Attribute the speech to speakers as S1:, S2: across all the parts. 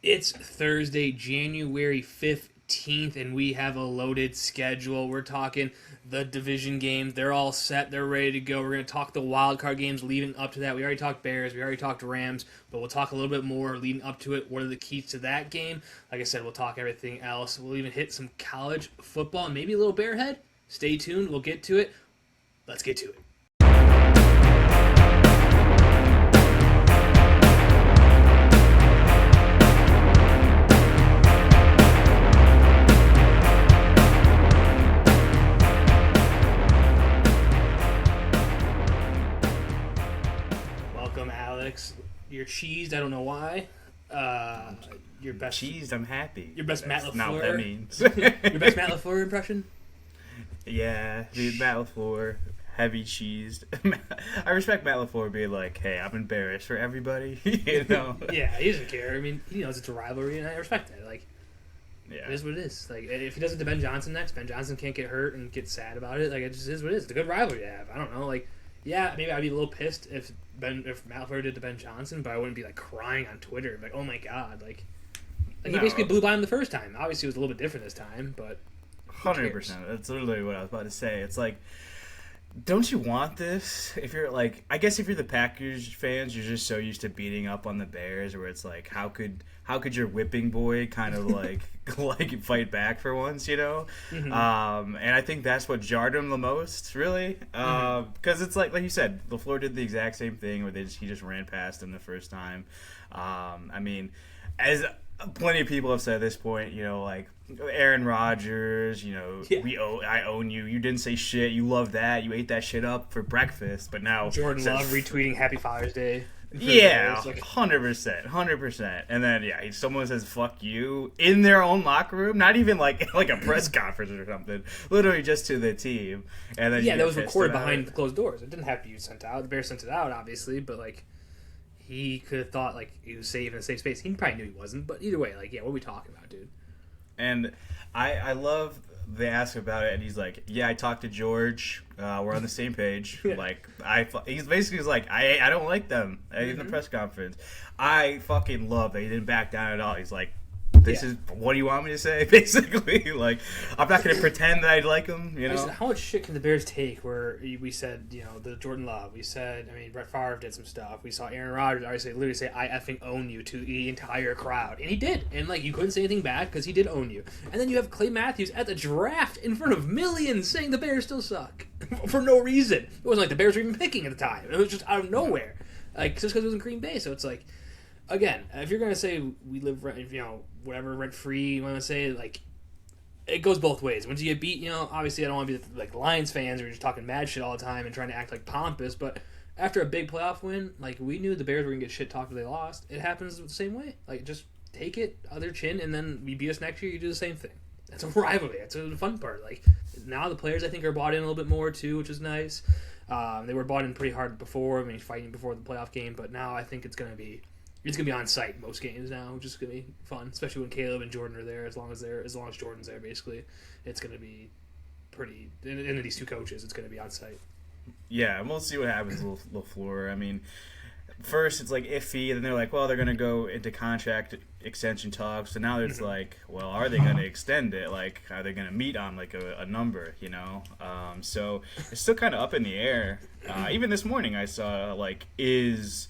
S1: It's Thursday, January 15th, and we have a loaded schedule. We're talking the division games. They're all set. They're ready to go. We're going to talk the wild card games leading up to that. We already talked Bears. We already talked Rams, but we'll talk a little bit more leading up to it. What are the keys to that game? Like I said, we'll talk everything else. We'll even hit some college football and maybe a little Bearhead. Stay tuned. We'll get to it. Let's get to it. You're cheesed. I don't know why. Your best
S2: cheesed. I'm happy.
S1: Your best
S2: That's
S1: Matt LaFleur.
S2: Not what that means.
S1: Your best Matt LaFleur impression.
S2: Yeah, dude, Matt LaFleur, heavy cheesed. I respect Matt LaFleur being like, "Hey, I'm embarrassed for everybody," you know.
S1: Yeah, he doesn't care. I mean, he knows it's a rivalry, and I respect that. Like,
S2: yeah,
S1: it is what it is. Like, if he does it to Ben Johnson next, Ben Johnson can't get hurt and get sad about it. Like, it just is what it is. It's a good rivalry to have. I don't know. Like, yeah, maybe I'd be a little pissed if Matt LaFleur did to Ben Johnson, but I wouldn't be like crying on Twitter, like, "Oh my god!" Like he basically blew by him the first time. Obviously, it was a little bit different this time, but
S2: 100%. That's literally what I was about to say. It's like, don't you want this? If you're like, I guess if you're the Packers fans, you're just so used to beating up on the Bears, where it's like, how could your whipping boy kind of like like fight back for once, you know?
S1: Mm-hmm.
S2: And I think that's what jarred him the most, really, because it's like you said, LaFleur did the exact same thing where he just ran past him the first time. I mean, as plenty of people have said at this point, you know, like Aaron Rodgers, you know, I own you. You didn't say shit. You love that. You ate that shit up for breakfast. But now
S1: Jordan Love retweeting Happy Father's Day.
S2: Yeah, 100%. And then someone says "fuck you" in their own locker room, not even like a press conference or something. Literally just to the team. And then
S1: that was recorded behind closed doors. It didn't have to be sent out. The Bears sent it out, obviously, but like he could have thought like he was safe in a safe space. He probably knew he wasn't, but either way, like what are we talking about, dude?
S2: And I love they ask about it, and he's like, "Yeah, I talked to George. We're on the same page." Like he's basically like, "I don't like them." In the press conference, I fucking love that he didn't back down at all. He's like, "This is what do you want me to say?" Basically, like I'm not gonna pretend that I like him. You know,
S1: how much shit can the Bears take? Where we said, the Jordan Love. We said, Brett Favre did some stuff. We saw Aaron Rodgers literally say, "I effing own you" to the entire crowd, and he did. And like you couldn't say anything back because he did own you. And then you have Clay Matthews at the draft in front of millions saying the Bears still suck for no reason. It wasn't like the Bears were even picking at the time. It was just out of nowhere, like just because it was in Green Bay. So it's like, again, if you're gonna say we live, whatever rent free you want to say, like it goes both ways. Once you get beat, obviously I don't want to be like Lions fans who are just talking mad shit all the time and trying to act like pompous. But after a big playoff win, like we knew the Bears were gonna get shit talked if they lost. It happens the same way. Like just take it on their chin, and then you beat us next year, you do the same thing. That's a rivalry. That's the fun part. Like now the players I think are bought in a little bit more too, which is nice. They were bought in pretty hard before. Fighting before the playoff game, but now I think it's gonna be on site most games now, which is gonna be fun, especially when Caleb and Jordan are there. As long as Jordan's there, basically, it's gonna be pretty. And these two coaches, it's gonna be on site.
S2: Yeah, and we'll see what happens with LaFleur. I mean, first it's like iffy, and then they're like, well, they're gonna go into contract extension talks. So now it's like, well, are they gonna extend it? Like, are they gonna meet on like a number? So it's still kind of up in the air. Even this morning, I saw like is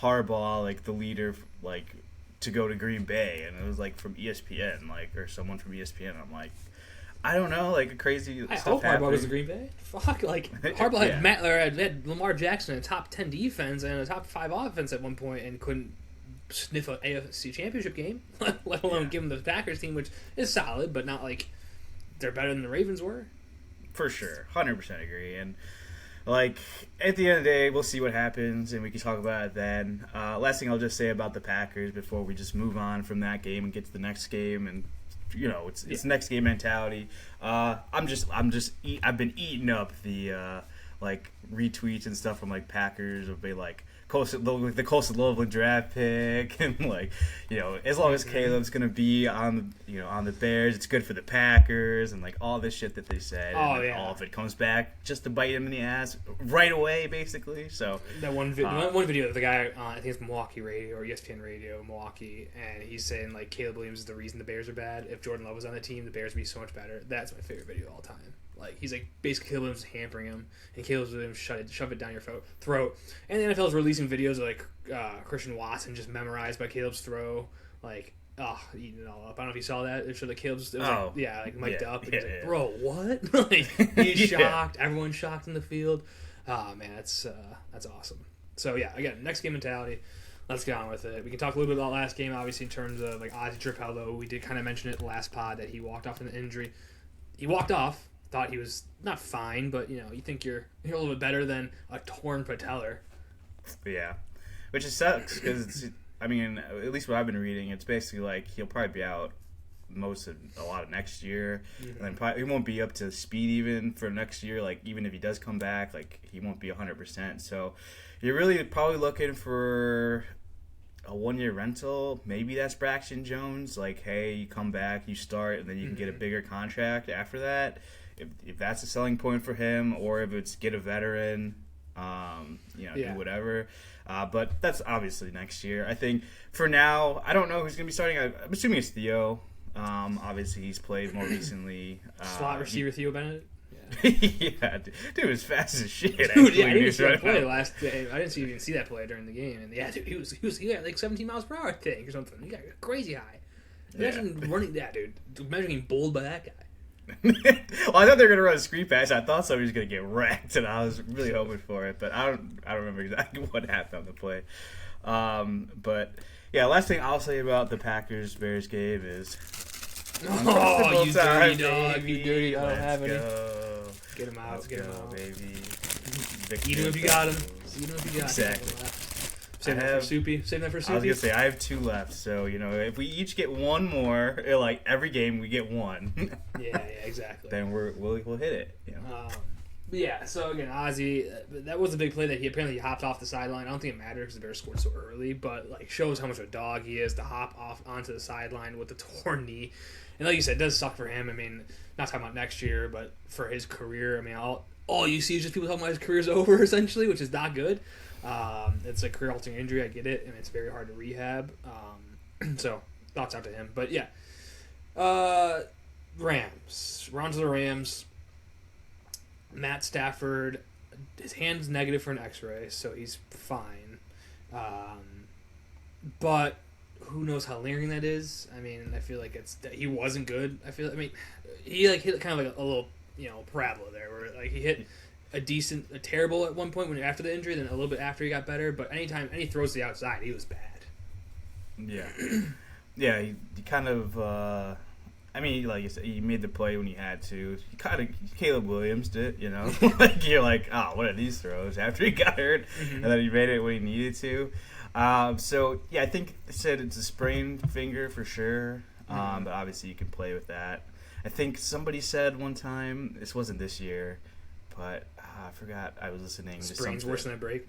S2: Harbaugh like the leader like to go to Green Bay, and it was like from ESPN, like or someone from ESPN. I'm like, I don't know, like crazy
S1: I
S2: stuff
S1: hope
S2: happening.
S1: Harbaugh was to Green Bay. Fuck, like Harbaugh had Lamar Jackson in a top 10 defense and a top 5 offense at one point, and couldn't sniff a AFC Championship game, let alone give him the Packers team, which is solid, but not like they're better than the Ravens were.
S2: For sure, 100% agree. And like at the end of the day, we'll see what happens, and we can talk about it then. Last thing I'll just say about the Packers before we just move on from that game and get to the next game, and it's next game mentality. I've been eating up the like retweets and stuff from like Packers of they like the Coastal Loveland draft pick, and like, as long as Caleb's gonna be on the Bears, it's good for the Packers, and like all this shit that they said.
S1: Oh,
S2: and,
S1: yeah.
S2: all of it comes back just to bite him in the ass right away, basically. So
S1: that one video of the guy, I think it's Milwaukee radio or ESPN radio, Milwaukee, and he's saying like Caleb Williams is the reason the Bears are bad. If Jordan Love was on the team, the Bears would be so much better. That's my favorite video of all time. Like, he's like, basically Caleb Williams is hampering him, and Caleb Williams shove it down your throat. And the NFL is releasing videos of like Christian Watson just memorized by Caleb's throw, like, eating it all up. I don't know if you saw that. It showed like Caleb's, mic'd up, and he's like, bro, what? Like, he's shocked. Everyone's shocked in the field. Oh man, that's awesome. So yeah, again, next game mentality. Let's get on with it. We can talk a little bit about last game, obviously, in terms of like Ozzie Tripello. We did kind of mention it in the last pod that he walked off in an injury. He walked off. Thought he was not fine, but you think you're a little bit better than a torn patellar.
S2: Yeah, which it sucks because at least what I've been reading, it's basically like he'll probably be out a lot of next year, and then probably he won't be up to speed even for next year. Like even if he does come back, like he won't be 100%. So you're really probably looking for a 1-year rental. Maybe that's Braxton Jones. Like, hey, you come back, you start, and then you can get a bigger contract after that. If that's a selling point for him, or if it's get a veteran, do whatever. But that's obviously next year. I think for now, I don't know who's going to be starting. I'm assuming it's Theo. Obviously, he's played more recently.
S1: Slot receiver Theo Bennett?
S2: Yeah, dude was fast as shit.
S1: Dude, yeah, I didn't see that play last day. I didn't even see that play during the game. And yeah, dude, he got like 17 miles per hour, I think, or something. He got crazy high. Imagine running that, dude. Imagine getting bowled by that guy.
S2: Well, I thought they were gonna run a screen pass. I thought somebody was gonna get wrecked, and I was really hoping for it. But I don't remember exactly what happened on the play. But yeah, last thing I'll say about the Packers Bears game is,
S1: you dirty dog, you dirty. I don't have any. Get him out,
S2: get him out, baby.
S1: Eat him if you got him. Eat him if you got him.
S2: Exactly.
S1: Save that for Soupy. Save that for Soupy.
S2: I was gonna say I have 2 left, so if we each get one more, like every game we get one.
S1: yeah, exactly.
S2: Then we'll hit it.
S1: Yeah. So again, Ozzie, that was a big play that he hopped off the sideline. I don't think it mattered because the Bears scored so early, but like shows how much of a dog he is to hop off onto the sideline with the torn knee. And like you said, it does suck for him. I mean, not talking about next year, but for his career, I mean, all you see is just people talking about his career's over essentially, which is not good. It's a career-altering injury. I get it, and it's very hard to rehab. So thoughts out to him. But yeah, Rams. We're on to the Rams. Matt Stafford, his hand's negative for an X-ray, so he's fine. But who knows how lingering that is? I mean, I feel like he wasn't good. He hit kind of like a little parabola there, where like he hit a terrible at one point after the injury, then a little bit after he got better. But anytime any throws to the outside, he was bad.
S2: Yeah, yeah. He kind of. Like you said, he made the play when he had to. He kind of Caleb Williams did, like you're like, oh, what are these throws after he got hurt, and then he made it when he needed to. So yeah, I think they said it's a sprained finger for sure. But obviously you can play with that. I think somebody said one time, this wasn't this year, but I forgot. I was listening.
S1: Sprain's worse than a break.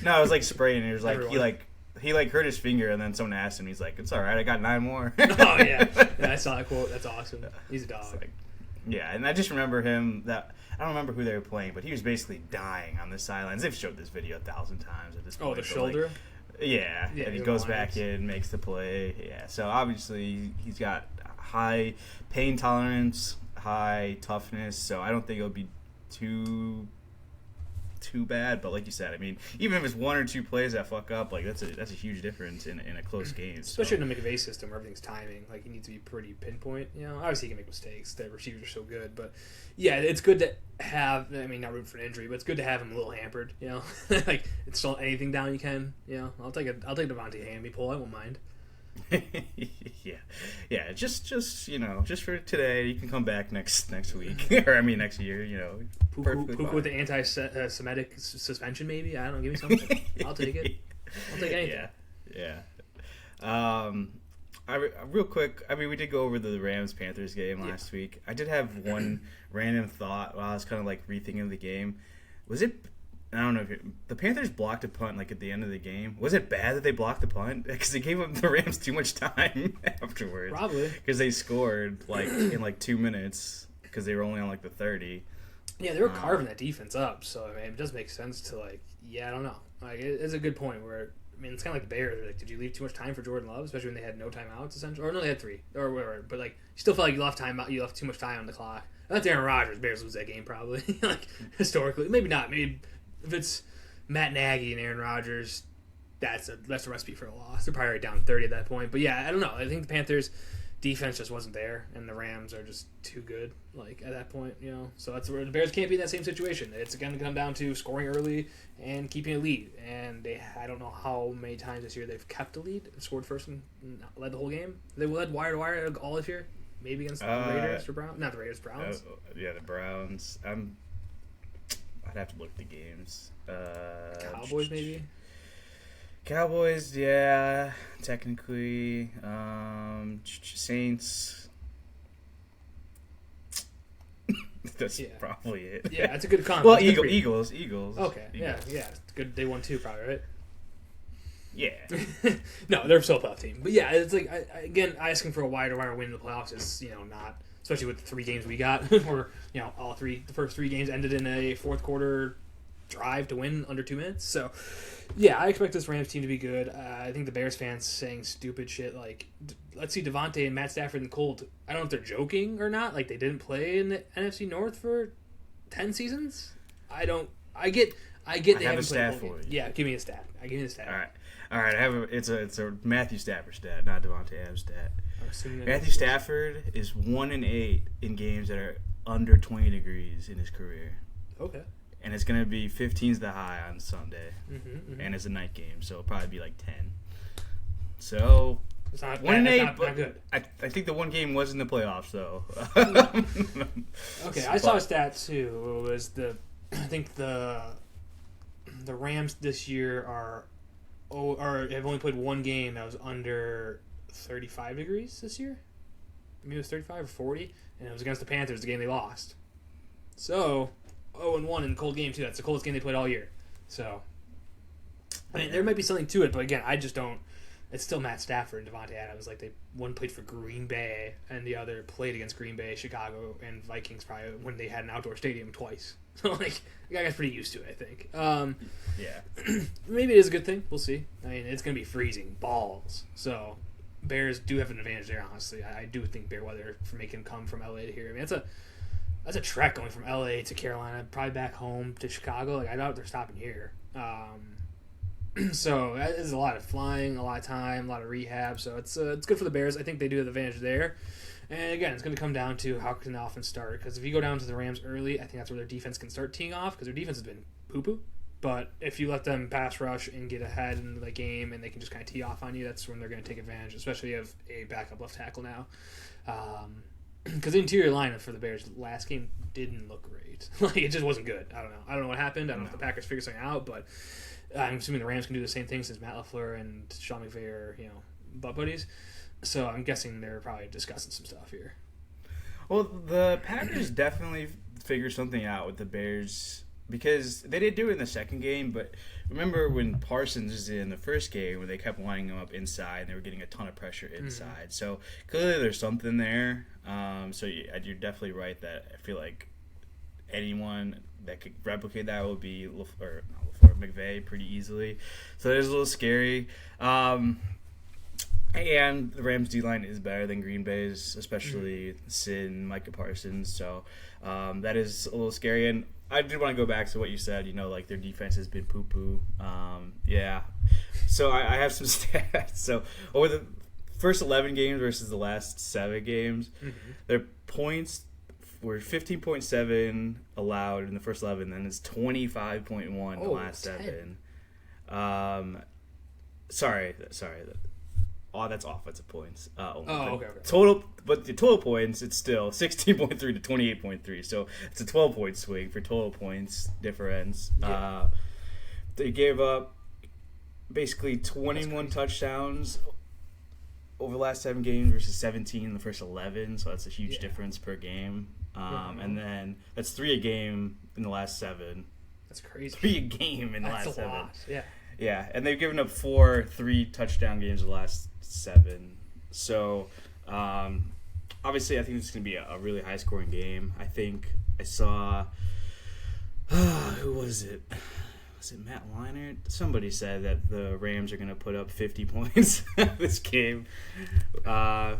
S2: No, it was like sprain. It was like he hurt his finger, and then someone asked him. He's like, "It's all right. I got 9 more."
S1: Oh yeah, I saw that quote. That's awesome. He's a dog.
S2: Yeah, and I just remember him. I don't remember who they were playing, but he was basically dying on the sidelines. They've showed this video 1,000 times at this point.
S1: Oh, the shoulder.
S2: Yeah, and he goes back in, makes the play. Yeah, so obviously he's got high pain tolerance, high toughness. So I don't think it'll be too bad, but like you said, I mean, even if it's 1 or 2 plays that fuck up, like that's a huge difference in a close game.
S1: Especially in a McVay system where everything's timing. Like, you need to be pretty pinpoint. Obviously he can make mistakes. The receivers are so good, but yeah, it's good to have. I mean, not root for an injury, but it's good to have him a little hampered. Like install anything down you can. I'll take Devontae Hamby pull. I won't mind.
S2: yeah. Just for today. You can come back next week, or next year.
S1: Puka with the anti-Semitic suspension, maybe. I don't know. Give me something. I'll take it. I'll take anything.
S2: Yeah. Real quick. We did go over the Rams-Panthers game last week. I did have one random thought while I was kind of like rethinking the game. Was it I don't know if the Panthers blocked a punt like at the end of the game. Was it bad that they blocked the punt? Because they gave up the Rams too much time afterwards.
S1: Probably.
S2: Because they scored like in like 2 minutes because they were only on like the 30.
S1: Yeah, they were carving that defense up. So I mean, it does make sense to like. Yeah, I don't know. Like it's a good point where. I mean, it's kind of like the Bears. Like, did you leave too much time for Jordan Love, especially when they had no timeouts, essentially? Or no, they had 3 or whatever. But like, you still felt like you left too much time on the clock. That's Aaron Rodgers. Bears lose that game probably. Like historically, maybe not. Maybe if it's Matt Nagy and Aaron Rodgers, that's a recipe for a loss. They're probably down 30 at that point. But yeah, I don't know. I think the Panthers' defense just wasn't there, and the Rams are just too good. Like at that point, you know. So that's where the Bears can't be in that same situation. It's going to come down to scoring early and keeping a lead. And I don't know how many times this year they've kept a lead, scored first, and led the whole game. They led wire to wire all this year. Maybe against the Raiders or Browns. Not the Raiders, Browns.
S2: Yeah, the Browns. I'd have to look at the games.
S1: Cowboys, maybe.
S2: Cowboys, yeah, technically. Saints. That's probably it.
S1: Yeah, it's a good comp.
S2: Well, Eagles.
S1: Okay, yeah. It's good. They won 2 probably, right?
S2: Yeah.
S1: No, they're still a playoff team. But yeah, it's like, again, asking for a wire-to-wire win in the playoffs is, not, especially with the 3 games we got, where, the first 3 games ended in a fourth quarter drive to win under 2 minutes. So, yeah, I expect this Rams team to be good. I think the Bears fans saying stupid shit like, let's see Devontae and Matt Stafford and Colt. I don't know if they're joking or not. Like, they didn't play in the NFC North for 10 seasons. I get they haven't played for you. Yeah, give me a stat. Give me the stat.
S2: All right. It's a Matthew Stafford stat, not Devontae Adams stat. Matthew Stafford is 1-8 in games that are under 20 degrees in his career.
S1: Okay.
S2: And it's gonna be 15's the high on Sunday, and it's a night game, so it'll probably be like 10. So
S1: it's not
S2: 1-8,
S1: not good.
S2: I think the one game was in the playoffs though.
S1: Okay, I saw a stat too. It was I think the Rams this year have only played one game that was under 35 degrees this year. Maybe it was 35 or 40, and it was against the Panthers, the game they lost. So 0-1 in cold game too. That's the coldest game they played all year. So, I mean, there might be something to it, but again, I just don't. It's still Matt Stafford and Devontae Adams. Like one played for Green Bay and the other played against Green Bay, Chicago, and Vikings probably when they had an outdoor stadium twice. So like the guy's pretty used to it, I think.
S2: Yeah.
S1: Maybe it is a good thing. We'll see. I mean, it's gonna be freezing balls. So Bears do have an advantage there. Honestly, I do think bear weather for making them come from LA to here. I mean, that's a trek going from LA to Carolina, probably back home to Chicago. Like I doubt they're stopping here. So that is a lot of flying, a lot of time, a lot of rehab. So it's good for the Bears. I think they do have the advantage there. And again, it's going to come down to how can the offense start. Because if you go down to the Rams early, I think that's where their defense can start teeing off. Because their defense has been poo-poo. But if you let them pass rush and get ahead in the game and they can just kind of tee off on you, that's when they're going to take advantage, especially of a backup left tackle now. Because the interior line for the Bears last game didn't look great. Like it just wasn't good. I don't know what happened. I don't know if the Packers figured something out, but I'm assuming the Rams can do the same thing since Matt LaFleur and Sean McVay are butt buddies. So I'm guessing they're probably discussing some stuff here.
S2: Well, the Packers definitely figured something out with the Bears because they did do it in the second game, but remember when Parsons was in the first game where they kept lining him up inside and they were getting a ton of pressure inside. Mm-hmm. So clearly there's something there. So you're definitely right that I feel like anyone that could replicate that would be McVay pretty easily. So it is a little scary. And the Rams D-line is better than Green Bay's, especially Sid and Micah Parsons. So that is a little scary. And I did want to go back to what you said, like their defense has been poo-poo. Yeah. So I have some stats. So over the first 11 games versus the last 7 games, their points were 15.7 allowed in the first 11, then it's 25.1 the last 7. Sorry. Oh, that's offensive points.
S1: Okay.
S2: Total, but the total points, it's still 16.3 to 28.3. So it's a 12-point swing for total points difference. Yeah. They gave up basically 21 touchdowns over the last 7 games versus 17 in the first 11. So that's a huge difference per game. And then that's 3 a game in the last 7.
S1: That's crazy.
S2: 3 a game in the last 7.
S1: Lot. Yeah.
S2: Yeah, and they've given up 4 3-touchdown games in the last 7. So, obviously, I think this is going to be a really high-scoring game. I think I saw... who was it? Was it Matt Leinart? Somebody said that the Rams are going to put up 50 points this game,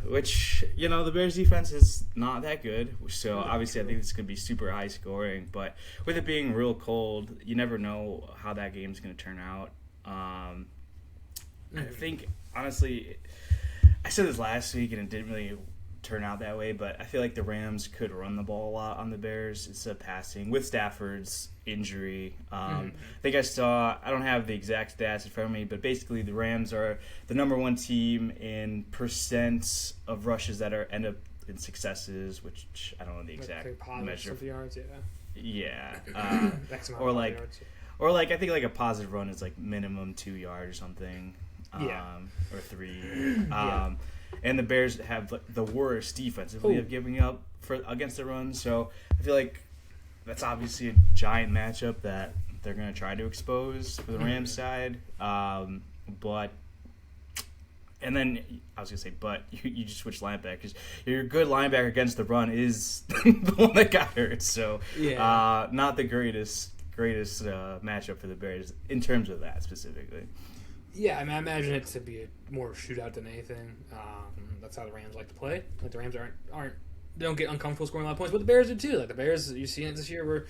S2: which, the Bears' defense is not that good. So, obviously, I think it's going to be super high-scoring. But with it being real cold, you never know how that game's going to turn out. I think, honestly, I said this last week and it didn't really turn out that way, but I feel like the Rams could run the ball a lot on the Bears instead of passing with Stafford's injury. I think I don't have the exact stats in front of me, but basically the Rams are the number 1 team in percent of rushes that end up in successes, which I don't know the exact measure.
S1: Yards,
S2: yeah.
S1: Or like yards.
S2: Or I think a positive run is minimum 2 yards or something. Or 3. And the Bears have the worst defensively of giving up against the run. So I feel like that's obviously a giant matchup that they're going to try to expose for the Rams side. But you just switch linebackers. Your good linebacker against the run is the one that got hurt. So not the greatest matchup for the Bears in terms of that specifically.
S1: Yeah, I imagine it to be more shootout than anything. That's how the Rams like to play. The Rams they don't get uncomfortable scoring a lot of points, but the Bears do too. The Bears, you've seen it this year where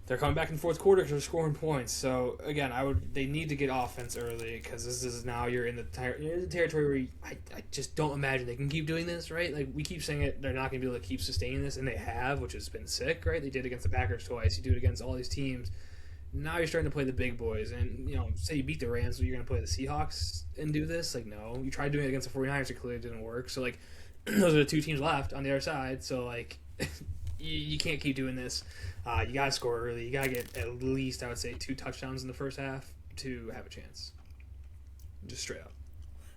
S1: they're coming back in the fourth quarter because they're scoring points. So again, they need to get offense early because this is now you're in the territory where I just don't imagine they can keep doing this, right? Like we keep saying it, they're not going to be able to keep sustaining this, and they have, which has been sick, right? They did against the Packers twice. You do it against all these teams. Now you're starting to play the big boys, and say you beat the Rams, so you're going to play the Seahawks and do this. No, you tried doing it against the 49ers, it clearly didn't work. So those are the 2 teams left on the other side. So you can't keep doing this. You got to score early. You got to get at least, I would say, 2 touchdowns in the first half to have a chance. Just straight up.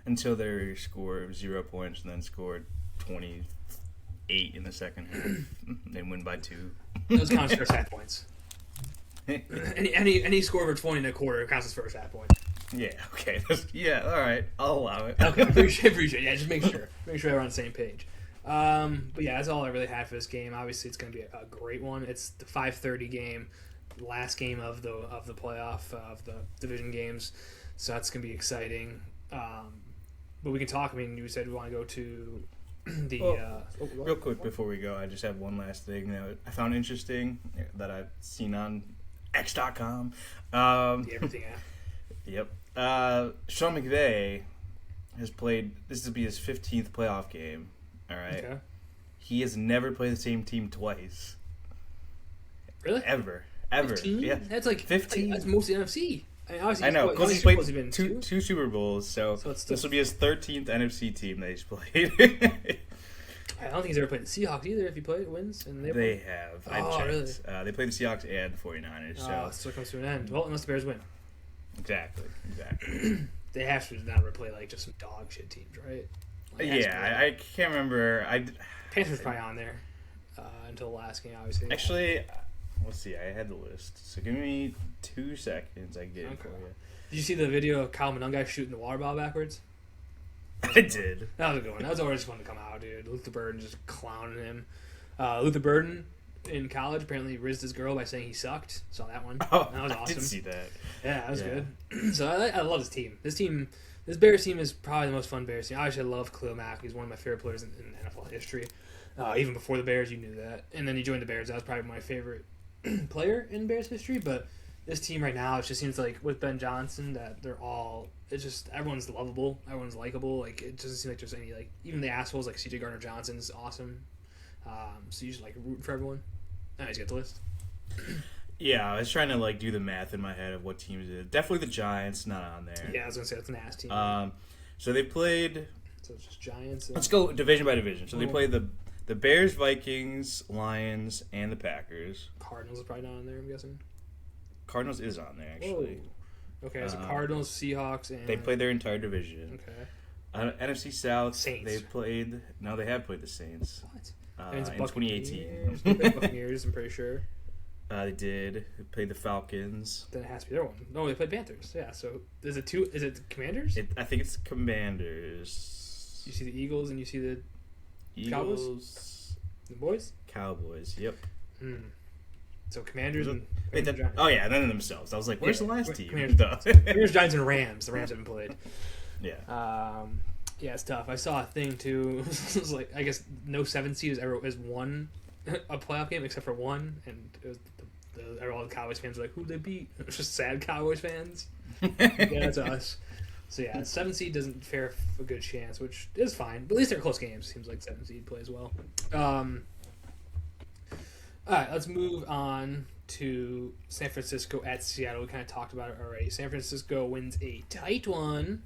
S2: Until they score 0 points and then scored 28 in the second half. They win by 2.
S1: Those count as first half points. any score over 20 in a quarter counts as first half point.
S2: Yeah, okay. All right. I'll allow it.
S1: Okay, appreciate it. Yeah, just make sure we're on the same page. But yeah, that's all I really had for this game. Obviously, it's going to be a great one. It's the 5:30 game, last game of the playoff of the division games, so that's going to be exciting. But we can talk. I mean, you said we want to go to the.
S2: Real quick before we go, I just have one last thing that I found interesting that I've seen on X.com.
S1: Everything app.
S2: Yep. Sean McVay has played. This will be his 15th playoff game. All right.
S1: Okay.
S2: He has never played the same team twice.
S1: Really?
S2: Ever.
S1: 15?
S2: Yeah.
S1: That's 15. That's mostly NFC.
S2: I know, because he's played two Super Bowls, so this will be his 13th NFC team that he's played.
S1: I don't think he's ever played the Seahawks either. If he wins, and
S2: they have. I checked.
S1: Really?
S2: They played the Seahawks and the 49ers.
S1: So it comes to an end. Well, unless the Bears win.
S2: Exactly.
S1: They have to not play just some dog shit teams, right?
S2: I can't remember.
S1: Panthers probably on there until the last game, obviously.
S2: Actually, let's see. I had the list, so give me 2 seconds. I can get it for you.
S1: Did you see the video of Kyle Monungai shooting the water bottle backwards?
S2: I did.
S1: That was a good one. That was always fun to come out, dude. Luther Burden just clowning him. Luther Burden in college apparently rizzed his girl by saying he sucked. Saw that one.
S2: Oh,
S1: that was awesome.
S2: I did see that.
S1: Yeah, that was good. So I love this team. This Bears team is probably the most fun Bears team. Obviously, I love Khalil Mack. He's one of my favorite players in NFL history. Even before the Bears, you knew that. And then he joined the Bears. That was probably my favorite player in Bears history. But this team right now, it just seems like with Ben Johnson that they're all. It's just everyone's lovable, everyone's likable. It doesn't seem like there's any even the assholes like C.J. Gardner-Johnson is awesome. So you just root for everyone. Anyways, get the list.
S2: Yeah, I was trying to do the math in my head of what teams it is. Definitely the Giants, not on there.
S1: Yeah, I was gonna say that's an ass team.
S2: So they played.
S1: So it's just Giants.
S2: Let's go division by division. So they played the Bears, Vikings, Lions, and the Packers.
S1: Cardinals is probably not on there, I'm guessing.
S2: Cardinals is on there actually.
S1: Whoa. Okay, so Cardinals, Seahawks, and
S2: they played their entire division.
S1: Okay.
S2: NFC South.
S1: Saints.
S2: They played. No, they have played the Saints.
S1: What?
S2: In 2018.
S1: Buccaneers, I'm pretty sure.
S2: They did. They played the Falcons.
S1: Then it has to be their one. No, they played Panthers. Yeah. So is it two? Is it Commanders?
S2: I think it's Commanders.
S1: You see the Eagles and you see the
S2: Eagles.
S1: Cowboys? The boys.
S2: Cowboys. Yep.
S1: So Commanders and
S2: Giants. Oh yeah, none of themselves. I was like, where's the last team?
S1: Commanders, Giants, and Rams. The Rams haven't played.
S2: Yeah.
S1: Yeah, it's tough. I saw a thing too. It was like, I guess no 7 seed has won a playoff game except for one, and it was all the Cowboys fans were like, "Who'd they beat?" It was just sad Cowboys fans. Yeah, that's us. So yeah, 7 seed doesn't fare a good chance, which is fine. But at least they're close games. Seems like 7 seed plays well. All right, let's move on to San Francisco at Seattle. We kind of talked about it already. San Francisco wins a tight one.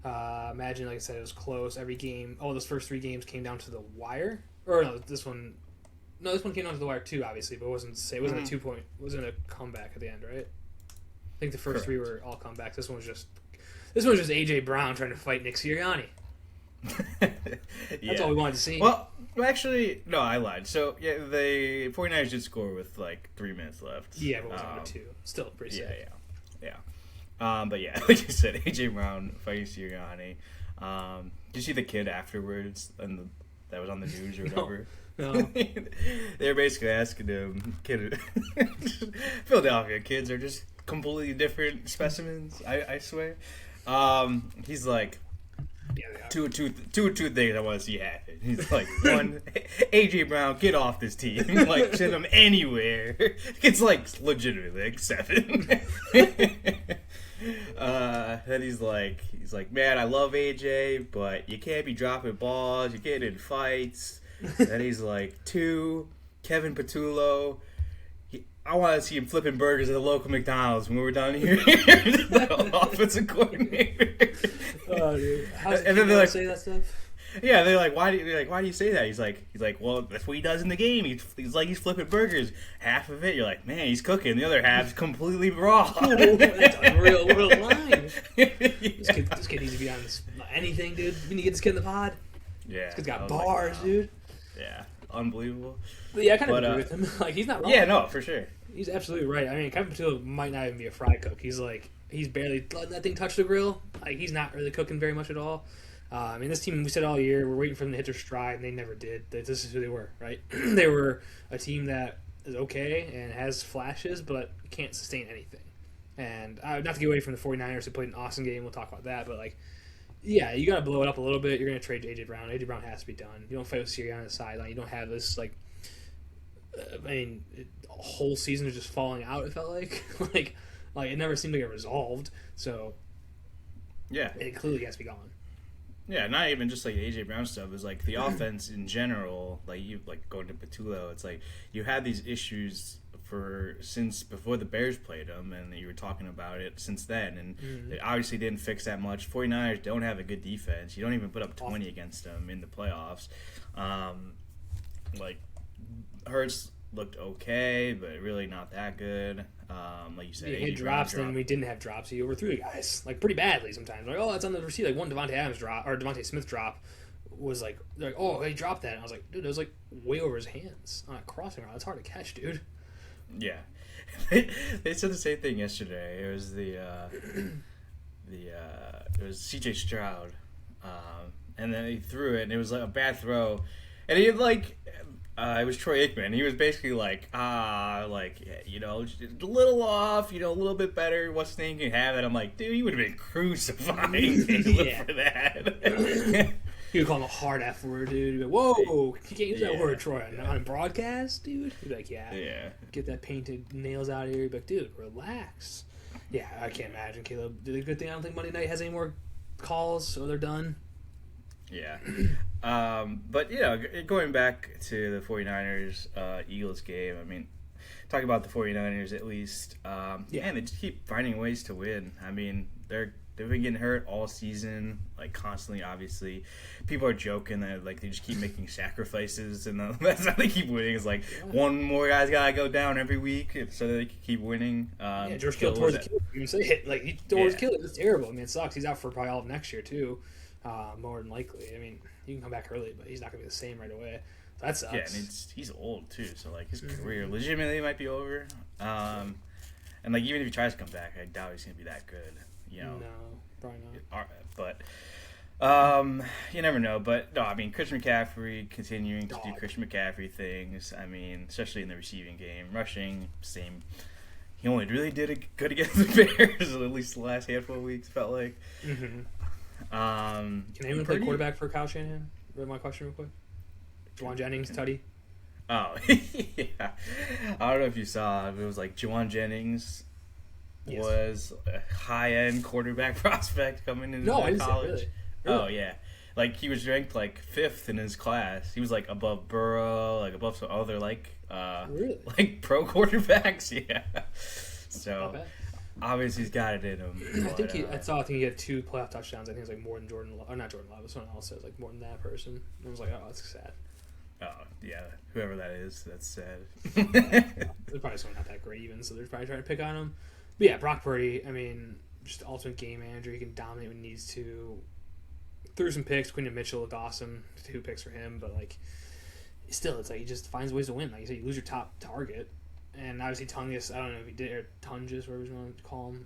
S1: Imagine, like I said, it was close. Every game, those first 3 games came down to the wire. Or no, this one came down to the wire too, obviously, but it wasn't a 2-point. It wasn't a comeback at the end, right? I think the first 3 were all comebacks. This one was just AJ Brown trying to fight Nick Sirianni. That's all we wanted to see.
S2: Well, actually, no, I lied. So, yeah, the 49ers did score with, 3 minutes left.
S1: Yeah, but it was under 2. Still pretty safe.
S2: Yeah. But, yeah, like you said, A.J. Brown fighting Sirianni. Did you see the kid afterwards that was on the news or whatever?
S1: No.
S2: They were basically asking him, Philadelphia kids are just completely different specimens, I swear. He's like, two things I want to see happen. He's like, one, AJ Brown, get off this team. Send him anywhere. It's legitimately 7. Then he's like, man, I love AJ, but you can't be dropping balls. You get in fights. Then he's like, 2, Kevin Patullo. I want to see him flipping burgers at the local McDonald's when we're done here. The offensive coordinator.
S1: Oh, dude.
S2: And then they're like,
S1: say that stuff?
S2: Yeah, they're like, why do you say that? He's like, well, that's what he does in the game. He's flipping burgers. Half of it, you're like, man, he's cooking. The other half's completely raw.
S1: That's unreal line. This kid needs to be on anything, dude. We need to get this kid in the pod.
S2: Yeah,
S1: this kid's got bars, dude.
S2: Yeah, unbelievable.
S1: But yeah, I kind of agree with him. He's not wrong.
S2: Yeah, no, for sure.
S1: He's absolutely right. I mean, Kevin Patullo might not even be a fry cook. He's barely letting that thing touch the grill. He's not really cooking very much at all. I mean, this team, we said all year, we're waiting for them to hit their stride, and they never did. This is who they were, right? They were a team that is okay and has flashes, but can't sustain anything. And not to get away from the 49ers, who played an awesome game, we'll talk about that, but, yeah, you got to blow it up a little bit. You're going to trade A.J. Brown. A.J. Brown has to be done. You don't fight with Sirianni on the sideline. You don't have this, a whole season of just falling out, it felt like. It never seemed to get resolved. So,
S2: yeah,
S1: it clearly has to be gone.
S2: Yeah, not even just AJ Brown stuff. It's the offense in general. Going to Patullo, it's you had these issues since before the Bears played them, and you were talking about it since then, and they obviously didn't fix that much. 49ers don't have a good defense. You don't even put up 20 against them in the playoffs. Hurts looked okay, but really not that good. Like you said,
S1: he had drops, then we didn't have drops. He overthrew the guys pretty badly sometimes. That's on the receiver. One Devontae Adams drop or Devontae Smith drop was he dropped that. And I was like, dude, it was way over his hands on a crossing route. It's hard to catch, dude.
S2: Yeah, they said the same thing yesterday. It was it was C.J. Stroud, and then he threw it, and it was a bad throw, and he had it was Troy Aikman. He was basically just a little off, a little bit better. What's the name you have it? I'm like, dude, you would have been crucified for that.
S1: You would call him a hard F word, dude. You'd be whoa, you can't use that word, Troy, on broadcast, dude. You'd be like, yeah. Get that painted nails out of here. You'd be like, dude, relax. Yeah, I can't imagine, Caleb. The good thing I don't think Monday night has any more calls, so they're done.
S2: Yeah. But, going back to the 49ers Eagles game, I mean, talk about the 49ers at least. Man, they just keep finding ways to win. I mean, they've been getting hurt all season, constantly, obviously. People are joking that, they just keep making sacrifices, and that's how they keep winning. It's one more guy's got to go down every week so that they can keep winning.
S1: George Kittle tore his Achilles. You say it. He tore his Achilles. It's terrible. I mean, it sucks. He's out for probably all of next year, too. more than likely. I mean, he can come back early, but he's not going to be the same right away. So that sucks.
S2: Yeah, and he's old too, so like his career legitimately might be over. And like even if he tries to come back, I doubt he's gonna be that good. You know,
S1: No, probably not.
S2: But you never know. But no, I mean Christian McCaffrey continuing to do Christian McCaffrey things. I mean, especially in the receiving game, rushing same. He only really did it good against the Bears, at least the last handful of weeks. Felt like.
S1: Mm-hmm. Can anyone play quarterback for Kyle Shanahan? Read my question real quick. Juwan Jennings, Tutty.
S2: Oh, yeah. I don't know if you saw. It was like Juwan Jennings was a high-end quarterback prospect coming into college.
S1: Really?
S2: Oh, yeah. Like, he was ranked, like, 5th in his class. He was, like, above Burrow, like, above some other, like, like pro quarterbacks. Yeah. So, obviously, he's got it in him. But,
S1: I think he had 2 playoff touchdowns. I think it was, like, more than Jordan Love. Or not Jordan Love, but someone else says, like, more than that person. And I was like, oh, that's sad.
S2: Oh, yeah. Whoever that is, that's sad.
S1: They're probably someone not that great even, so they're probably trying to pick on him. But yeah, Brock Purdy, I mean, just ultimate game manager. He can dominate when he needs to. Threw some picks. Quinton Mitchell looked awesome. 2 picks for him, but like, still, it's like he just finds ways to win. Like you said, you lose your top target, and obviously Tungus, I don't know if he did, or Tungus, whatever you want to call him,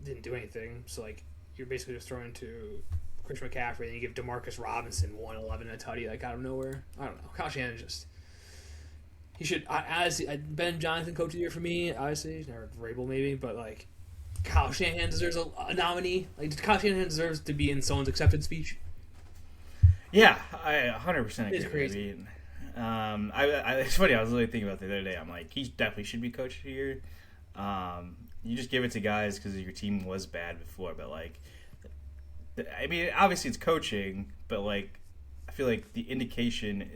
S1: didn't do anything. So like, you're basically just throwing to Christian McCaffrey, and you give DeMarcus Robinson 111 and a tutty like out of nowhere. I don't know. Kyle Shanahan just. He should, Ben Johnson, coach of the year for me, obviously, or Vrabel maybe, but like, Kyle Shanahan deserves a nominee. Like, Kyle Shanahan deserves to be in someone's acceptance speech.
S2: Yeah, I 100% agree.
S1: It's crazy.
S2: It's funny, I was really thinking about it the other day. I'm like, he definitely should be coach of the year. You just give it to guys because your team was bad before, but like, I mean, obviously it's coaching, but like, I feel like the indication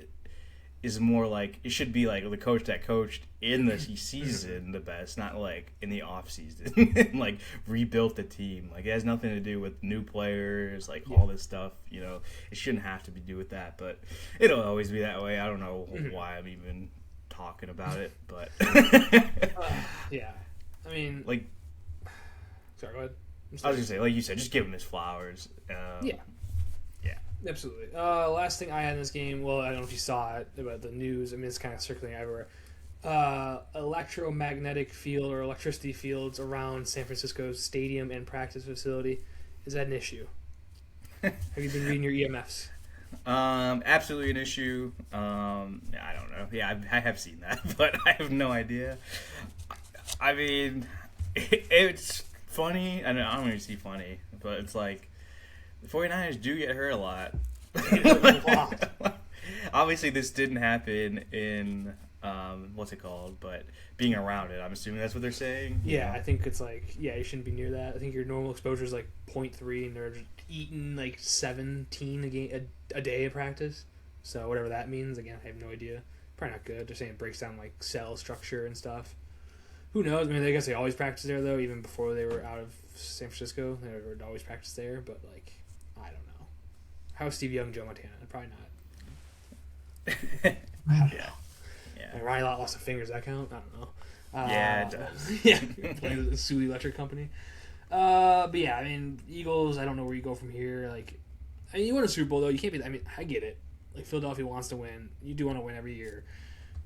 S2: is more like it should be like the coach that coached in the season the best, not like in the off season, like rebuilt the team. Like it has nothing to do with new players, like all this stuff. You know, it shouldn't have to do with that, but it'll always be that way. I don't know why I'm even talking about it, but
S1: yeah, I mean,
S2: like,
S1: sorry, go ahead.
S2: I was gonna say, like you said, just give him his flowers.
S1: Yeah. Absolutely. Last thing I had in this game, well, I don't know if you saw it, about the news. I mean, it's kind of circling everywhere. Electromagnetic field or electricity fields around San Francisco's stadium and practice facility. Is that an issue? Have you been reading your EMFs?
S2: Absolutely an issue. I don't know. Yeah, I have seen that, but I have no idea. I mean, it's funny. I don't even see funny, but it's like, the 49ers do get hurt a lot. Obviously, this didn't happen in, what's it called? But being around it, I'm assuming that's what they're saying.
S1: Yeah, I think it's like, you shouldn't be near that. I think your normal exposure is like 0.3, and they're just eating like 17 a day of practice. So whatever that means, again, I have no idea. Probably not good. They're saying it breaks down like cell structure and stuff. Who knows? I mean, I guess they always practice there, though, even before they were out of San Francisco. They would always practice there, but like, I don't know. How's Steve Young, Joe Montana? Probably not. I don't know. Yeah. Ryan Lott lost a finger. Does that count? I don't know.
S2: Yeah, it does.
S1: Yeah, playing the Sioux Electric Company. But yeah, I mean, Eagles, I don't know where you go from here. Like, I mean, you won a Super Bowl, though. You can't be, I mean, I get it. Like, Philadelphia wants to win. You do want to win every year.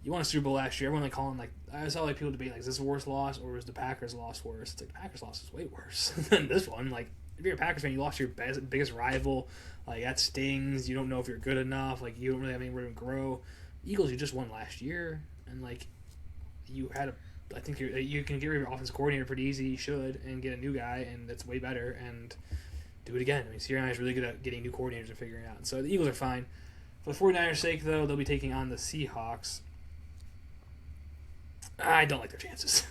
S1: You won a Super Bowl last year. Everyone, like, calling, like, I saw, like, people debate, like, is this the worst loss or is the Packers loss worse? It's like, the Packers loss is way worse than this one. Like, if you're a Packers fan, you lost your biggest rival. Like, that stings. You don't know if you're good enough. Like, you don't really have anywhere to grow. Eagles, you just won last year. And, like, you had I think you can get rid of your offensive coordinator pretty easy. You should. And get a new guy. And that's way better. And do it again. I mean, Sirianni is really good at getting new coordinators and figuring it out. So, the Eagles are fine. For the 49ers' sake, though, they'll be taking on the Seahawks. I don't like their chances.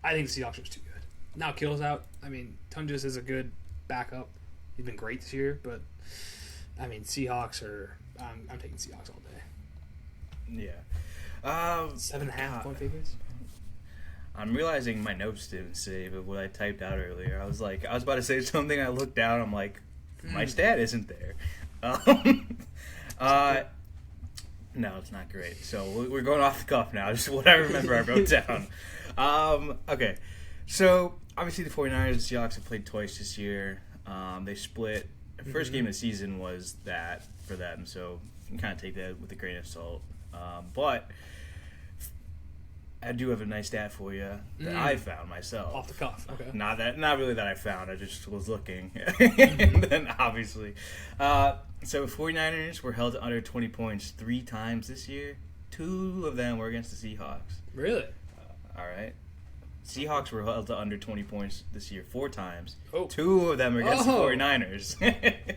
S1: I think the Seahawks are just too good. Now Kill's out. I mean, Tungus is a good backup. He's been great this year, but I mean, Seahawks are. I'm taking Seahawks all day.
S2: Yeah.
S1: 7.5 point favorites.
S2: I'm realizing my notes didn't save of what I typed out earlier. I was about to say something. I looked down. I'm like, my stat isn't there. No, it's not great. So we're going off the cuff now. Just what I remember I wrote down. Okay. So, obviously the 49ers and Seahawks have played twice this year. They split first game of the season was that for them, so you can kind of take that with a grain of salt. But I do have a nice stat for you that I found myself.
S1: Off the cuff, okay.
S2: Not really that I found. I just was looking. And then, obviously. So, 49ers were held to under 20 points 3 times this year. 2 of them were against the Seahawks.
S1: Really?
S2: All right. Seahawks were held to under 20 points this year 4 times.
S1: Oh.
S2: 2 of them were against the 49ers.